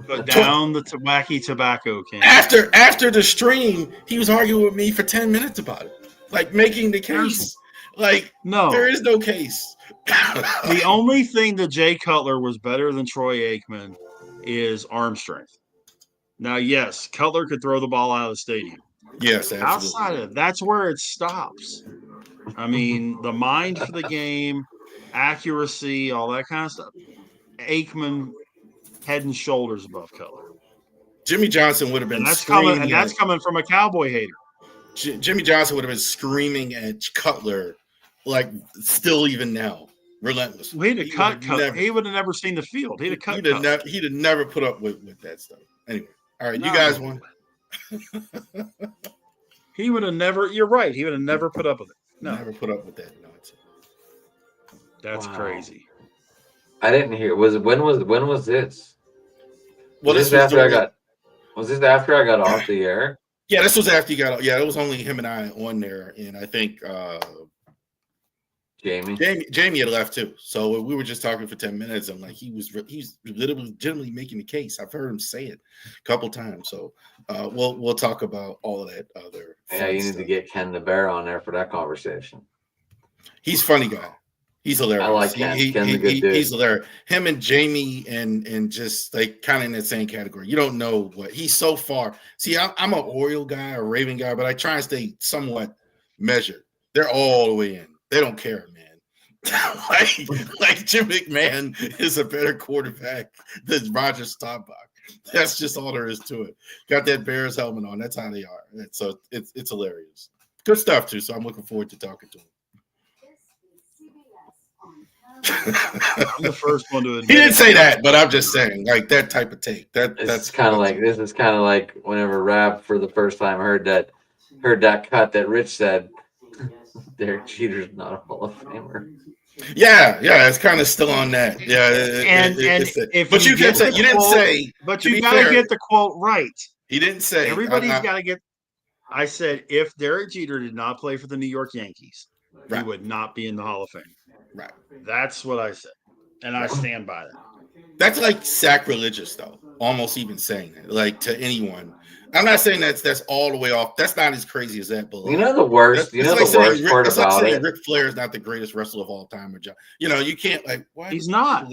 Put down the wacky tobacco can. After the stream, he was arguing with me for 10 minutes about it, like making the case. Like, No, there is no case. the only thing that Jay Cutler was better than Troy Aikman is arm strength. Now, yes, Cutler could throw the ball out of the stadium. Yes, absolutely. Outside of that's where it stops. I mean, the mind for the game, accuracy, all that kind of stuff. Aikman head and shoulders above Cutler. Jimmy Johnson would have been And that's screaming. coming from a Cowboy hater. Jimmy Johnson would have been screaming at Cutler, like still even now, relentless. Well, he'd have cut Cutler. He would have never seen the field. He'd have cut Cutler. He'd have never put up with that stuff. Anyway, all right, you guys won. He would have never. You're right. He would have never put up with it. No, never put up with that nonsense. That's crazy. I didn't hear. When was this? Well, was this after I got off the air? Yeah, this was after you got. Yeah, it was only him and I on there, and I think Jamie had left too. So we were just talking for 10 minutes, and like he's legitimately making the case. I've heard him say it a couple times. So we'll talk about all of that other. Yeah, you need to get Ken the Bear on there for that conversation. He's a funny guy. He's hilarious. I like Ken. Ken's a good dude. He's hilarious. Him and Jamie and just like kind of in the same category. You don't know what he's so far. See, I'm an Oriole guy, a Raven guy, but I try and stay somewhat measured. They're all the way in. They don't care, man. like Jim McMahon is a better quarterback than Roger Staubach. That's just all there is to it. Got that Bears helmet on. That's how they are. So it's hilarious. Good stuff too. So I'm looking forward to talking to him. I'm the first one to admit. He didn't say that, but I'm just saying, like that type of take. That's kind of like this is kind of like whenever Rab for the first time heard that cut that Rich said. Derek Jeter's not a Hall of Famer. Yeah, it's kind of still on that. Yeah, but you can say you didn't say. But you got to get the quote right. He didn't say. Everybody's got to get. I said if Derek Jeter did not play for the New York Yankees, he would not be in the Hall of Fame. Right. That's what I said, and I stand by that. That's like sacrilegious, though. Almost even saying that, like to anyone. I'm not saying that's all the way off. That's not as crazy as that. But you know the worst. You know the worst part about it. Ric Flair is not the greatest wrestler of all time, or you can't like. Why he's not.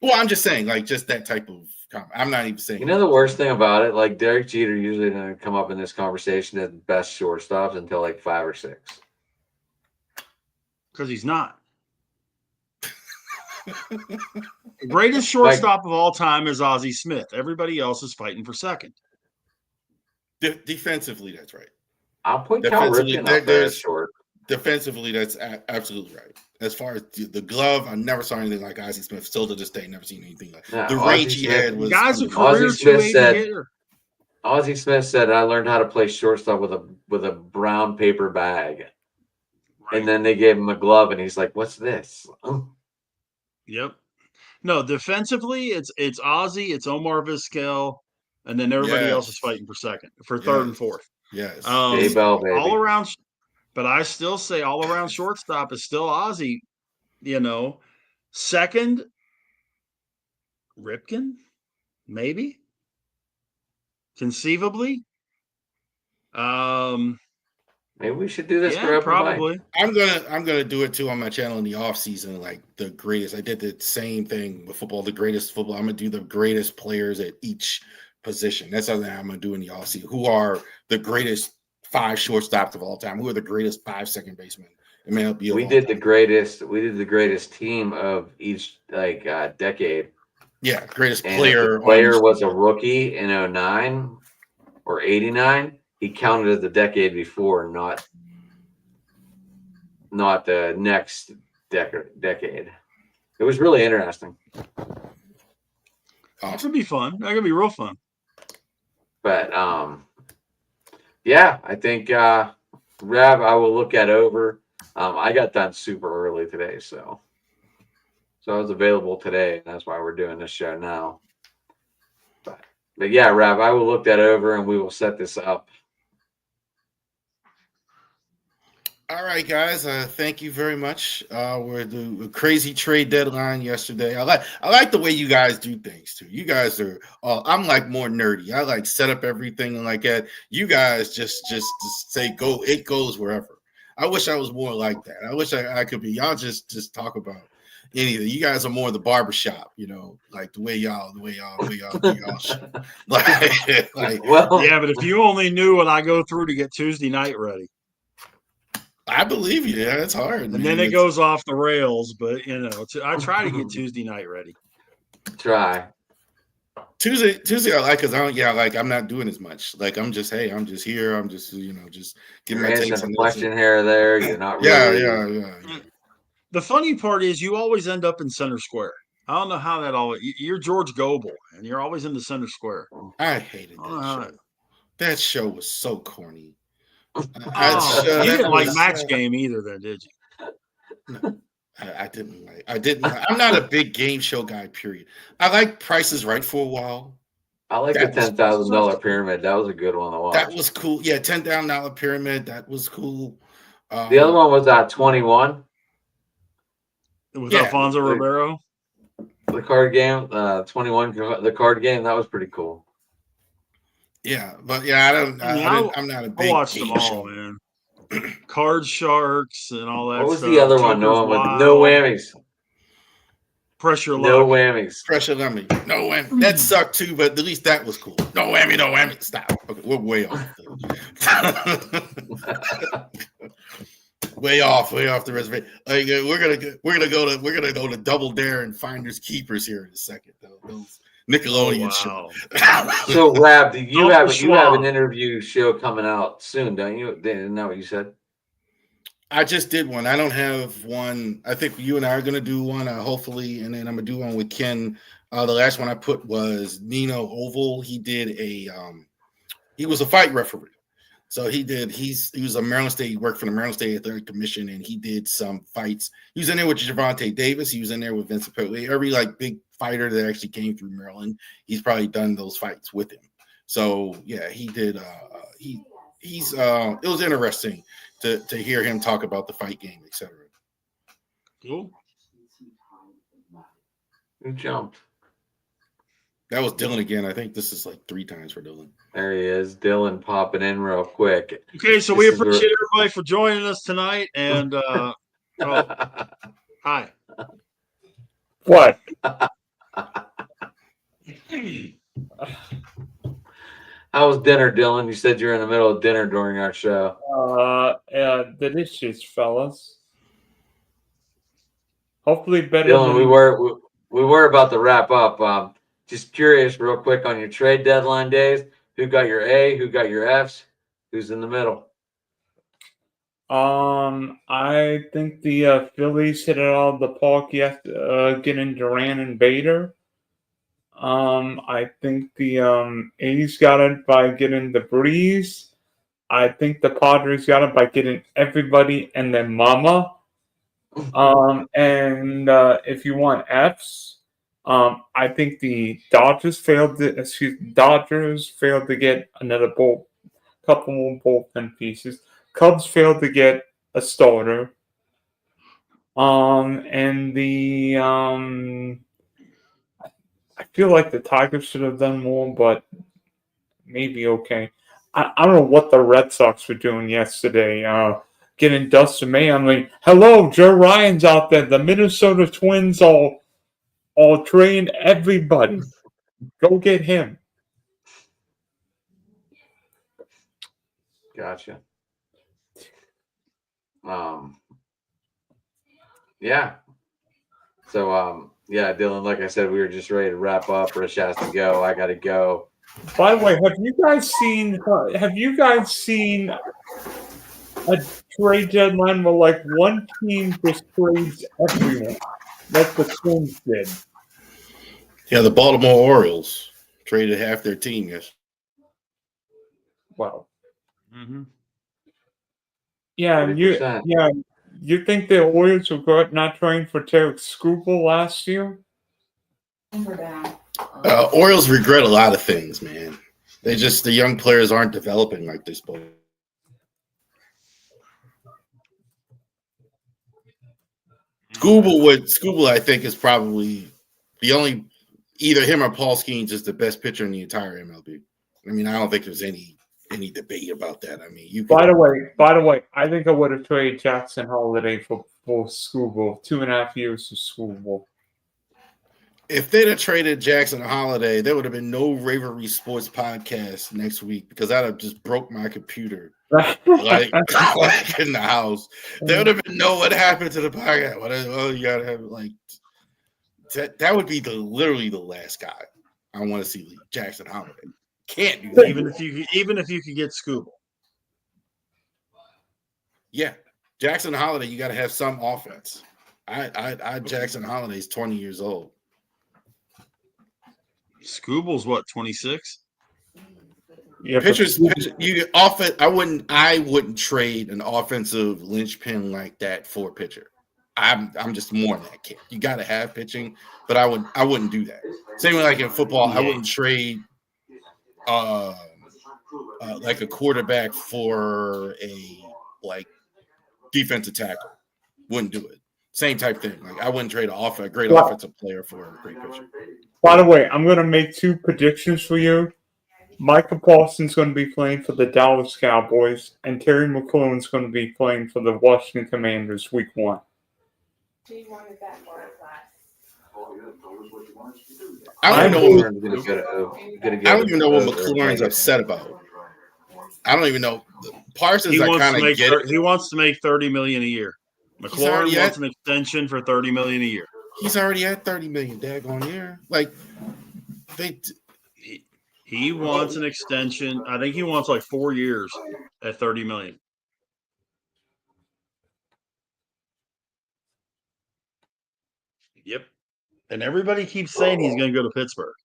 Well, I'm just saying, like, just that type of comment. I'm not even saying. You know the worst thing about it, like Derek Jeter usually doesn't come up in this conversation as best shortstops until like 5 or 6. Because he's not. The greatest shortstop of all time is Ozzie Smith. Everybody else is fighting for second. Defensively, that's right. I'll put Cal Ripken up there as short. Defensively, that's absolutely right. As far as the glove, I never saw anything like Ozzie Smith. Still to this day, never seen anything like that. The range he had was. Guy's a career 280 hitter. Ozzie Smith said, "I learned how to play shortstop with a brown paper bag." Right. And then they gave him a glove, and he's like, "What's this?" Yep. No, defensively, it's Ozzie, it's Omar Vizquel, and then everybody else is fighting for third and fourth. Yes. J-Bell, baby. All around, but I still say all around shortstop is still Ozzie. Second, Ripken, maybe, conceivably. Maybe we should do this for probably. I'm gonna do it too on my channel in the off season, like the greatest. I did the same thing with football, the greatest football. I'm gonna do the greatest players at each position. That's something I'm gonna do in the off season. Who are the greatest 5 shortstops of all time? Who are the greatest 5 second basemen? We did the greatest team of each decade. Yeah, greatest and player. If the player was a rookie in 09 or 89. He counted as the decade before, not the next decade. It was really interesting. That could be fun. That could be real fun. But I think Rab, I will look at over. I got done super early today, so I was available today, and that's why we're doing this show now. But yeah, Rab, I will look that over, and we will set this up. All right, guys. Thank you very much. We're the crazy trade deadline yesterday. I like the way you guys do things too. You guys are. I'm like more nerdy. I like set up everything like that. You guys just say go. It goes wherever. I wish I was more like that. I wish I could be. Y'all just talk about anything. You guys are more the barbershop. Like the way y'all show. like Well, Yeah, but if you only knew what I go through to get Tuesday night ready, I believe you. Yeah, it's hard. and then it goes off the rails. But I try to get Tuesday night ready. try. Tuesday I like because I'm not doing as much. Like I'm just here. I'm just just getting You're my takes answering on a question here or there. You're not Yeah, really. yeah. The funny part is you always end up in center square. I don't know how that all. You're George Goebel, and you're always in the center square. I hated I don't know that how show. That show was so corny. you didn't like Match Game either, then, did you? I didn't like. I'm not a big game show guy. Period. I like Price is Right for a while. I like the $10,000 pyramid. That was a good one to watch. That was cool. Yeah, $10,000 pyramid. That was cool. The other one was 21. With Alfonso Ribeiro. The card game, 21. The card game, that was pretty cool. Yeah, but I'm not a big. I watched them all, man. Card Sharks and all that. What was stuff. the other one? No one with no whammies. Pressure Luck. No whammies. Pressure Lummy. No whammy. That sucked too, but at least that was cool. No whammy, no whammy. Stop. Okay, we're way off. way off the reservation. Like, we're gonna go to Double Dare and Finders Keepers here in a second. Those Nickelodeon show. So, Lab, you have an interview show coming out soon, don't you? Isn't that what you said? I just did one. I don't have one. I think you and I are going to do one, hopefully, and then I'm going to do one with Ken. The last one I put was Nino Oval. He did he was a fight referee. So he was a Maryland State. He worked for the Maryland State Athletic Commission, and he did some fights. He was in there with Gervonta Davis. He was in there with Vincent Pittman. Every big fighter that actually came through Maryland, he's probably done those fights with him. So yeah, he did. It was interesting to hear him talk about the fight game, etc. Cool. Who jumped? That was Dylan again. I think this is 3 times for Dylan. There he is, Dylan popping in real quick. Okay, so we appreciate everybody for joining us tonight. And hi. What? How was dinner, Dylan? You said you're in the middle of dinner during our show. Delicious, fellas. Hopefully better. Dylan, we were about to wrap up. Just curious, real quick, on your trade deadline days, who got your A, who got your Fs, who's in the middle? I think the Phillies hit it out of the park getting Duran and Bader. I think the A's got it by getting the Breeze. I think the Padres got it by getting everybody and their mama. And if you want Fs, I think the Dodgers failed to get another couple more bullpen pieces. Cubs failed to get a starter. And the I feel like the Tigers should have done more, but maybe okay. I don't know what the Red Sox were doing yesterday. Getting Dustin May. I'm like, hello, Joe Ryan's out there. The Minnesota Twins all train everybody. Go get him. Gotcha. Yeah. So yeah, Dylan, like I said, we were just ready to wrap up. Rich has to go. I got to go. By the way, have you guys seen a trade deadline where one team just trades everyone, like the Twins did? Yeah, the Baltimore Orioles traded half their team. Yes. Wow. Mm-hmm. Yeah, 100%. You think the Orioles were not trying for Tarek Skubal last year? Orioles regret a lot of things, man. The young players aren't developing like they're supposed to. Scooble, I think, is probably the only either him or Paul Skeens is the best pitcher in the entire MLB. I mean, I don't think there's any debate about that. I mean, By the way, I think I would have traded Jackson Holiday for Scooble. 2.5 years of Scooble. If they'd have traded Jackson Holiday, there would have been no Ravery Sports podcast next week because I'd have just broke my computer like in the house. There would have been what happened to the podcast. Oh, you gotta have like that would be literally the last guy I want to see Jackson Holiday. Can't do that. Even if you could get Scooble. Yeah, Jackson Holiday, you got to have some offense. Jackson Holiday's 20 years old. Scooble's what, 26? Yeah, Pitchers, I wouldn't trade an offensive linchpin like that for a pitcher. I'm just more than that kid. You got to have pitching, but I wouldn't do that. Same way like in football, I wouldn't trade like a quarterback for a defensive tackle. Wouldn't do it. Same type thing. Like I wouldn't trade a great offensive player for a great pitcher. By the way, I'm going to make 2 predictions for you. Micah Parsons going to be playing for the Dallas Cowboys, and Terry McLaurin's going to be playing for the Washington Commanders Week 1. I don't even know what McLaurin's upset about. I don't even know. Parsons, I kind of get it. He wants to make $30 million a year. McLaurin wants an extension for $30 million a year. He's already at $30 million daggone year. Like he wants an extension. I think he wants like 4 years at $30 million. Yep. And everybody keeps saying he's going to go to Pittsburgh.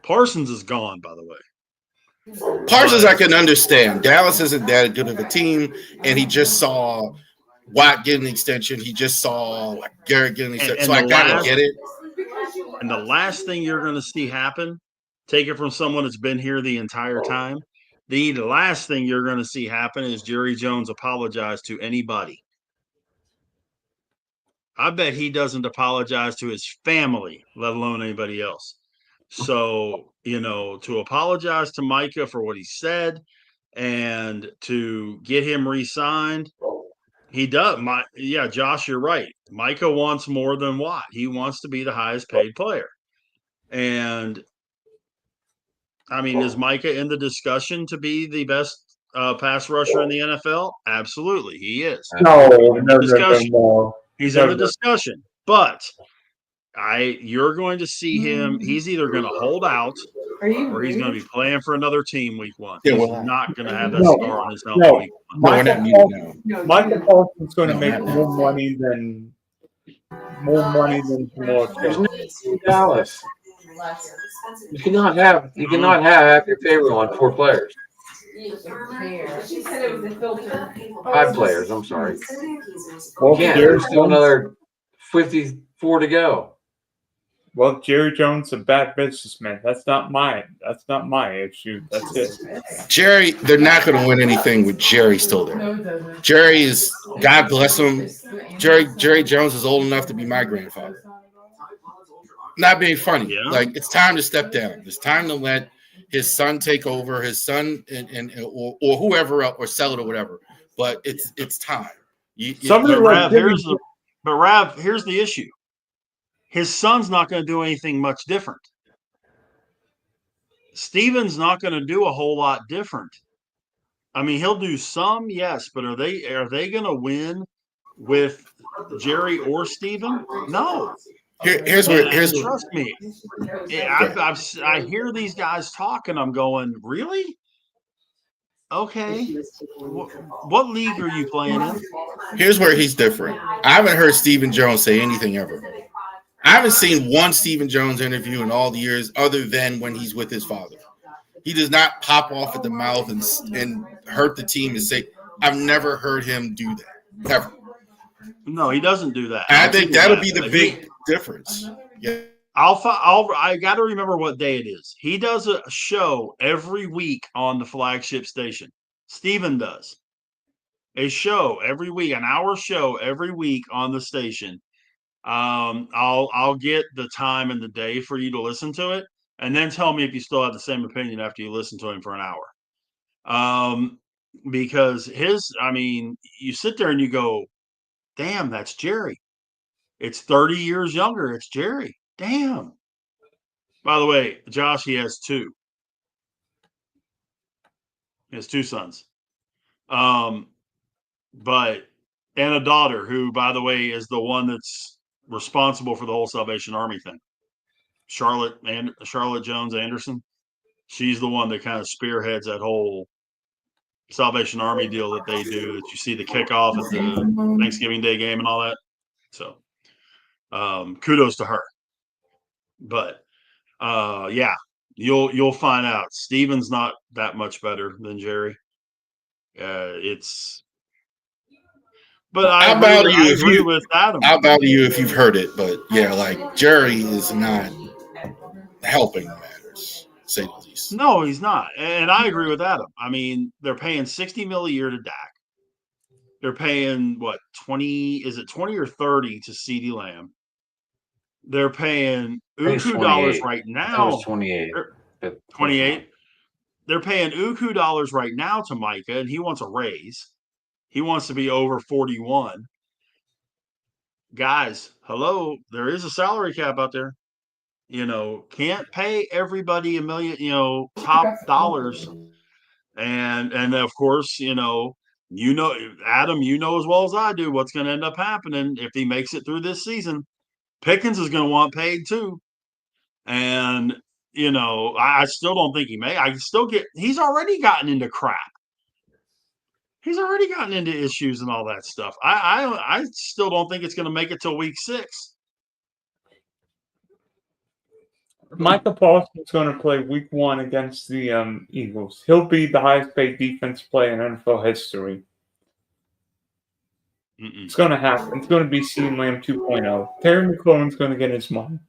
Parsons is gone, by the way. Parsons, I can understand. Dallas isn't that good of a team, and he just saw Watt get an extension. He just saw Garrett get an extension. So I kind of get it. And the last thing you're going to see happen, take it from someone that's been here the entire time, the last thing you're going to see happen is Jerry Jones apologize to anybody. I bet he doesn't apologize to his family, let alone anybody else. So, to apologize to Micah for what he said and to get him re-signed, he does. Josh, you're right. Micah wants more than Watt. He wants to be the highest paid player. And, I mean, is Micah in the discussion to be the best pass rusher in the NFL? Absolutely, he is. No. He's in the discussion, but you're going to see him. He's either going to hold out or he's going to be playing for another team Week 1. He's not going to have that scar on his helmet Week 1. Michael Parsons going to make more money than Dallas. You cannot have half your payroll on 4 players. 5 players, I'm sorry. There's still another 54 to go. Well, Jerry Jones is a bad businessman. That's not my issue. That's it. Jerry, they're not going to win anything with Jerry still there. Jerry is, God bless him. Jerry Jones is old enough to be my grandfather. Not being funny. Yeah. Like, it's time to step down. It's time to let his son take over, his son or whoever else, or sell it or whatever. But it's time. Rav, here's the issue. His son's not going to do anything much different. Steven's not going to do a whole lot different. I mean, he'll do some, yes, but are they going to win with Jerry or Steven? No. Here's trust me. I hear these guys talk, and I'm going, really? Okay. What league are you playing in? Here's where he's different. I haven't heard Stephen Jones say anything ever. I haven't seen one Stephen Jones interview in all the years other than when he's with his father. He does not pop off at the mouth and hurt the team and say, I've never heard him do that. Ever. No, he doesn't do that. And I think that'll be the big difference. Yeah. I got to remember what day it is. He does a show every week on the flagship station. Steven does a show every week, an hour show every week on the station. I'll get the time and the day for you to listen to it, and then tell me if you still have the same opinion after you listen to him for an hour. Because you sit there and you go, damn, that's Jerry. It's 30 years younger. It's Jerry. Damn. By the way, Josh, he has two. He has two sons. But and a daughter who, by the way, is the one that's responsible for the whole Salvation Army thing. Charlotte Jones Anderson. She's the one that kind of spearheads that whole Salvation Army deal that they do, that you see the kickoff at the Thanksgiving Day game and all that. So kudos to her. But yeah, you'll find out. Steven's not that much better than Jerry. But I agree with Adam. How about you if you've heard it? But yeah, like Jerry is not helping matters, say the least. No, he's not. And I agree with Adam. I mean, they're paying $60 million a year to Dak. They're paying what, 20? Is it 20 or 30 to CeeDee Lamb? They're paying Uku dollars right now. It was 28. 28. They're paying Uku dollars right now to Micah, and he wants a raise. He wants to be over 41. Guys, hello, there is a salary cap out there. Can't pay everybody $1 million, top dollars. And of course, Adam, as well as I do what's going to end up happening if he makes it through this season. Pickens is going to want paid too. And, I still don't think he may. He's already gotten into crap. He's already gotten into issues and all that stuff. I still don't think it's going to make it till week 6. Micah Parsons is going to play week 1 against the Eagles. He'll be the highest paid defense player in NFL history. It's going to happen. It's going to be CeeDee Lamb 2.0. Terry McLaurin's going to get his money.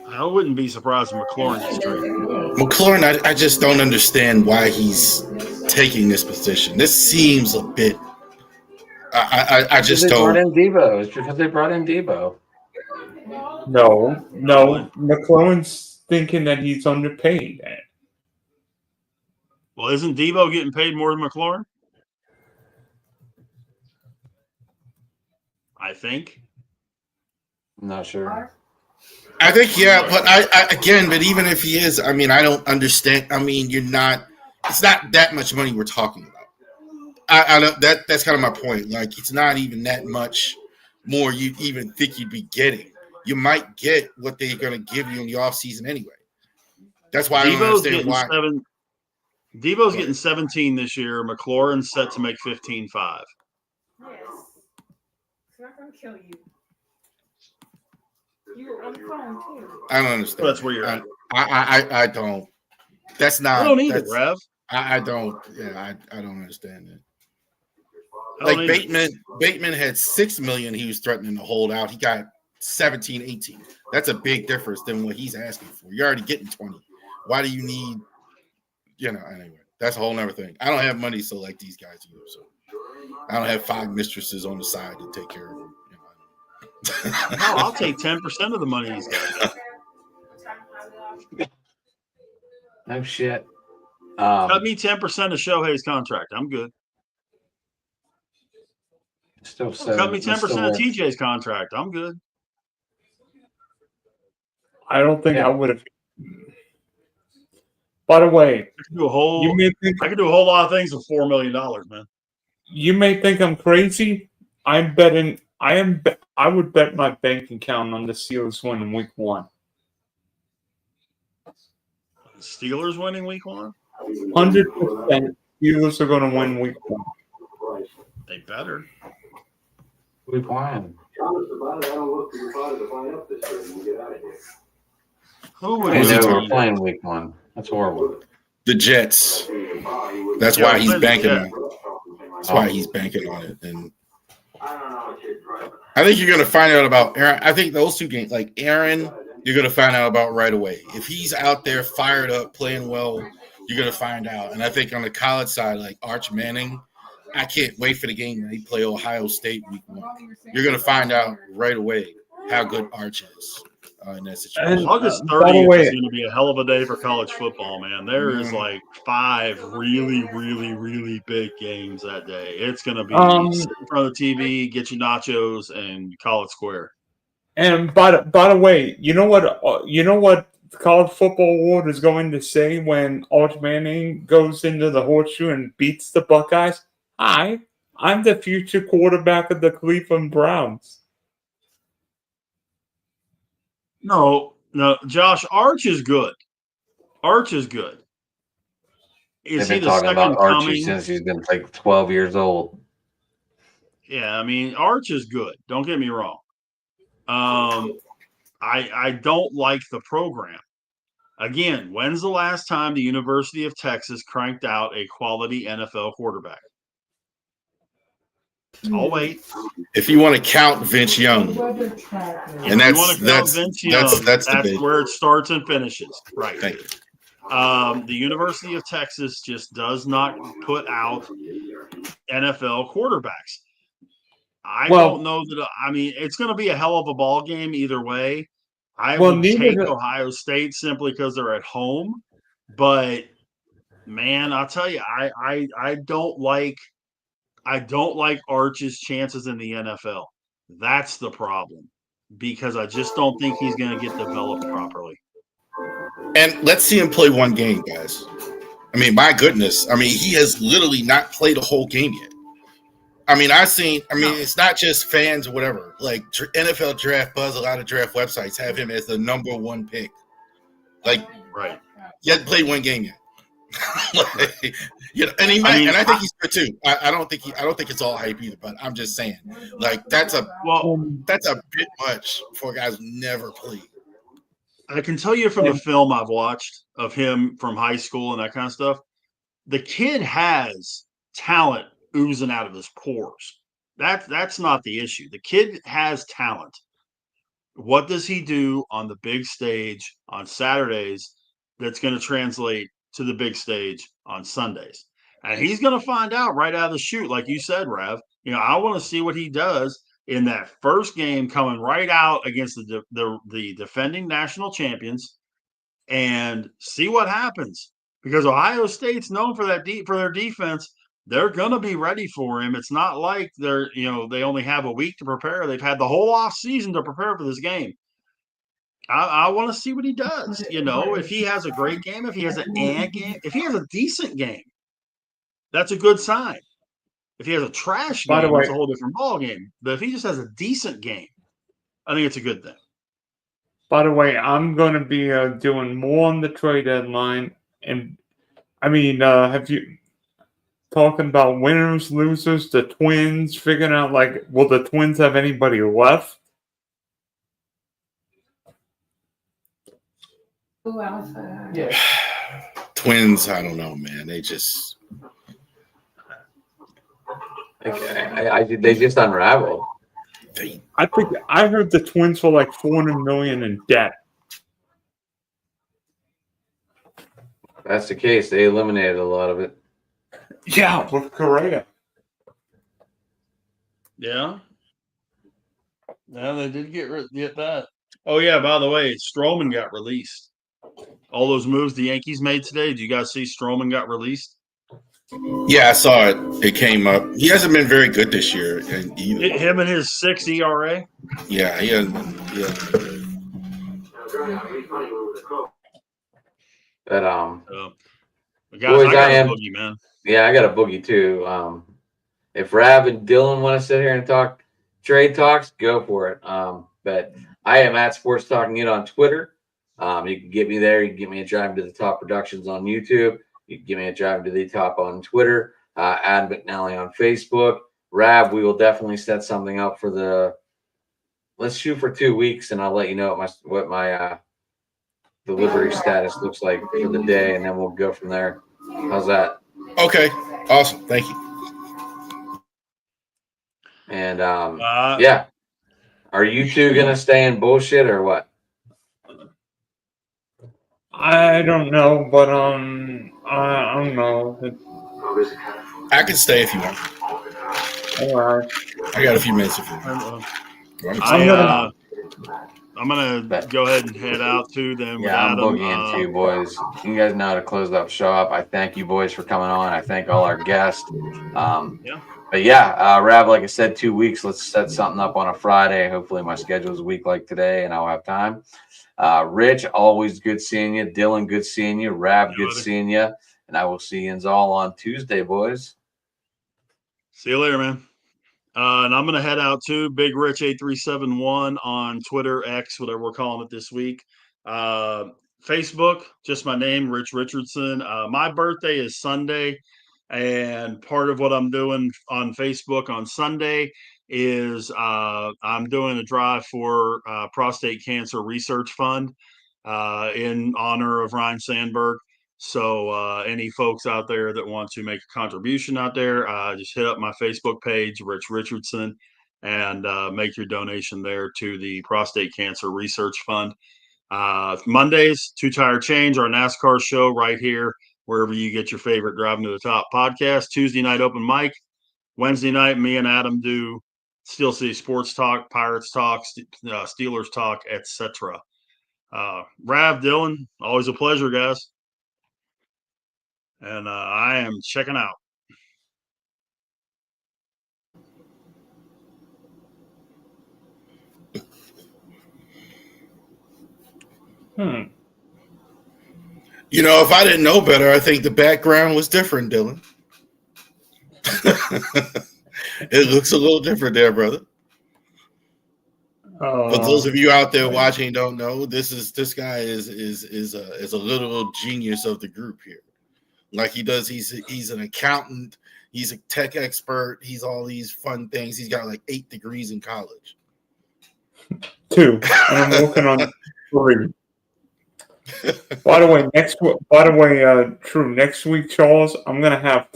I wouldn't be surprised if McLaurin gets traded. McLaurin, I just don't understand why he's taking this position. This seems a bit. I just don't. Brought in Debo. It's because they brought in Debo. No. McLaurin's thinking that he's underpaid. Well, isn't Debo getting paid more than McLaurin? I think. I'm not sure. I think, yeah, but but even if he is, I mean, I don't understand. I mean, it's not that much money we're talking about. I don't, that's kind of my point. Like, it's not even that much more you even think you'd be getting. You might get what they're going to give you in the offseason anyway. That's why I don't understand why. Debo's getting 17 this year. McLaurin's set to make 15.5. Yes. It's not going to kill you. You were on the phone too. I don't understand. That's where you're at. I don't. That's not. I don't either, Rev. I don't. Yeah, I don't understand it. Like Bateman had $6 million he was threatening to hold out. He got 17, 18. That's a big difference than what he's asking for. You're already getting 20. Why do you need? Anyway, that's a whole nother thing. I don't have money so like these guys do. So I don't have 5 mistresses on the side to take care of them. No, I'll take 10% of the money he's got. No shit. Cut me 10% of Shohei's contract. I'm good. Still cut me 10% of TJ's contract. I'm good. I don't think I would have. By the way, I could do a whole lot of things with $4 million, man. You may think I'm crazy. I would bet my bank account on the Steelers winning week 1. Steelers winning week 1? 100% Steelers are going to win week 1. They better. Week 1. Who would we're playing week 1? That's horrible. The Jets. That's why he's banking on it. That's why he's banking on it. And I think you're going to find out about Aaron. I think those two games, like Aaron, you're going to find out about right away. If he's out there fired up, playing well, you're going to find out. And I think on the college side, like Arch Manning, I can't wait for the game when they play Ohio State week 1. You're going to find out right away how good Arch is in that situation. And, August by the 30th way- is going to be a hell of a day for college football, man. There is Mhm. like 5 really, really, really big games that day. It's going to be sit in front of the TV, get your nachos, and call it square. And by the way, you know what the College Football Award is going to say when Arch Manning goes into the horseshoe and beats the Buckeyes? Hi, I'm the future quarterback of the Cleveland Browns. No, Josh, Arch is good. Arch is good. Is They've he been the talking second about Archie coming? since he's been like 12 years old. Yeah, I mean, Arch is good. Don't get me wrong. I don't like the program. Again, when's the last time the University of Texas cranked out a quality NFL quarterback? I'll wait. If you want to count Vince Young, and If you want to count Vince Young, that's the that's big. where it starts and finishes. Right. Thank you. The University of Texas just does not put out NFL quarterbacks. I don't know that. I mean, it's going to be a hell of a ball game either way. I would take Ohio State simply because they're at home. But man, I'll tell you, I don't like Arch's chances in the NFL. That's the problem because I just don't think he's going to get developed properly. And let's see him play one game, guys. I mean, my goodness. I mean, he has literally not played a whole game yet. I mean, it's not just fans or whatever. Like NFL Draft Buzz, a lot of draft websites have him as the number 1 pick. Like, right. He hasn't played one game yet. Like, and he might, and I think he's good too. I don't think it's all hype either. But I'm just saying, like, that's a bit much for guys who never played. I can tell you from the film I've watched of him from high school and that kind of stuff, the kid has talent oozing out of his pores. That's not the issue. The kid has talent. What does he do on the big stage on Saturdays that's going to translate to the big stage on Sundays? And he's going to find out right out of the chute, like you said, Rev. I want to see what he does in that first game coming right out against the defending national champions and see what happens. Because Ohio State's known for their defense. They're going to be ready for him. It's not like they only have a week to prepare. They've had the whole off season to prepare for this game. I want to see what he does. If he has a great game, if he has an game, if he has a decent game, that's a good sign. If he has a trash game, it's a whole different ball game. But if he just has a decent game, I think it's a good thing. By the way, I'm going to be doing more on the trade deadline. And, I mean, have you talking about winners, losers, the Twins, figuring out, like, will the Twins have anybody left? Who else? Yeah. Twins, I don't know, man. They just... They just unraveled. I heard the Twins were like $400 million in debt. If that's the case, they eliminated a lot of it. Yeah, with Correa. Yeah. Yeah, they did get that. Oh, yeah, by the way, Stroman got released. All those moves the Yankees made today, do you guys see Stroman got released? Yeah, I saw it. It came up. He hasn't been very good this year. Him and his 6 ERA? Yeah, he hasn't. Yeah. But guys, boys, I got a boogie, man. Yeah, I got a boogie too. If Rav and Dylan want to sit here and talk trade talks, go for it. But I am at Sports Talking It on Twitter. You can get me there. You can get me a Drive to the Top Productions on YouTube. You can give me a Drive to the Top on Twitter. Adam McNally on Facebook. Rav, we will definitely set something up for let's shoot for 2 weeks, and I'll let you know what my delivery status looks like for the day, and then we'll go from there. How's that? Okay, awesome. Thank you. And yeah, are you two gonna stay in bullshit or what? I don't know, but I don't know. I can stay if you want. All right. I got a few minutes if you want. I'm gonna go ahead and head out too. Then with Yeah, I'm Adam. boogieing too, boys. You guys know how to close up shop. I thank you, boys, for coming on. I thank all our guests. Yeah. But yeah, Rav, like I said, 2 weeks. Let's set something up on a Friday. Hopefully, my schedule's a week like today, and I'll have time. Rich, always good seeing you. Dylan, good seeing you. Rav, good buddy. seeing you. And I will see you all on Tuesday, boys. See you later, man. And I'm gonna head out too. Big Rich 8371 on Twitter, X, whatever we're calling it this week. Facebook, just my name, Rich Richardson. My birthday is Sunday, and part of what I'm doing on Facebook on Sunday is I'm doing a drive for Prostate Cancer Research Fund in honor of Ryan Sandberg. So any folks out there that want to make a contribution out there, just hit up my Facebook page, Rich Richardson, and make your donation there to the Prostate Cancer Research Fund. Mondays, Two Tire Change, our NASCAR show right here, wherever you get your favorite Driving to the Top podcast. Tuesday night open mic. Wednesday night, me and Adam do Steel City Sports Talk, Pirates Talk, Steelers Talk, etc. Rav, Dylan, always a pleasure, guys. And I am checking out. You know, if I didn't know better, I think the background was different, Dylan. It looks a little different there, brother. But those of you out there watching don't know, this guy is a literal genius of the group here. Like he does, he's an accountant, he's a tech expert, he's all these fun things. He's got like 8 degrees in college. 2, and I'm working on 3. By the way, True. Next week, Charles, I'm gonna have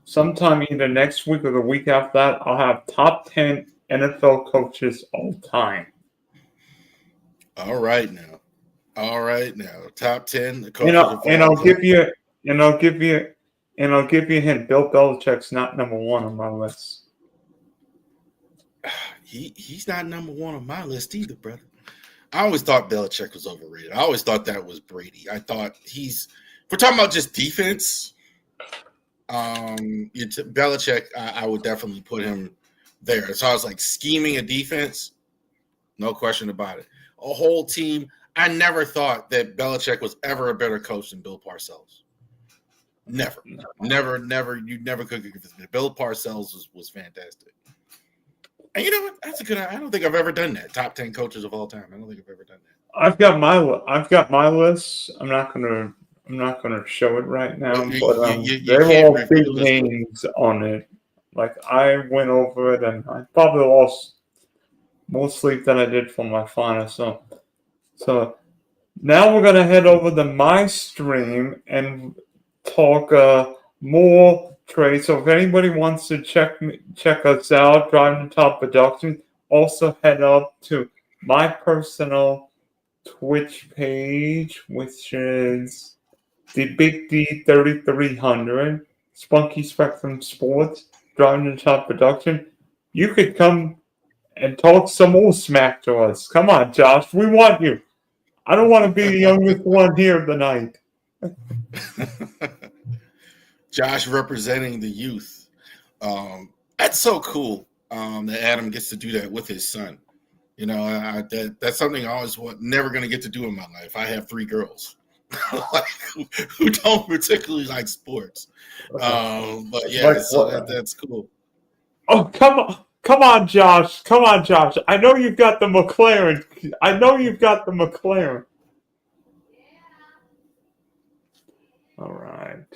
sometime either next week or the week after that. I'll have top 10 NFL coaches all time. All right now, top 10. The coaches and I'll give you a hint. Bill Belichick's not number 1 on my list. He's not number 1 on my list either, brother. I always thought Belichick was overrated. I always thought that was Brady. I thought if we're talking about just defense, Belichick, I would definitely put him there. So I was like scheming a defense, no question about it. A whole team. I never thought that Belichick was ever a better coach than Bill Parcells. Never. You never could convince me. Bill Parcells was fantastic. And you know what? That's a good. I don't think I've ever done that. Top 10 coaches of all time. I don't think I've ever done that. I've got my list. I'm not gonna show it right now, but they're all big names on it. Like I went over it, and I probably lost more sleep than I did for my final. So now we're gonna head over to my stream and talk more trade. So if anybody wants to check us out, Driving the Top Production, also head up to my personal Twitch page, which is the Big D 3300, Spunky Spectrum Sports, Driving the Top Production. You could come and talk some more smack to us. Come on, Josh, we want you. I don't want to be the youngest one here tonight. Josh representing the youth. That's so cool that Adam gets to do that with his son. You know, that's something I always never going to get to do in my life. I have 3 girls who don't particularly like sports. But yeah, that's cool. Oh, come on, Josh. I know you've got the McLaren. All right.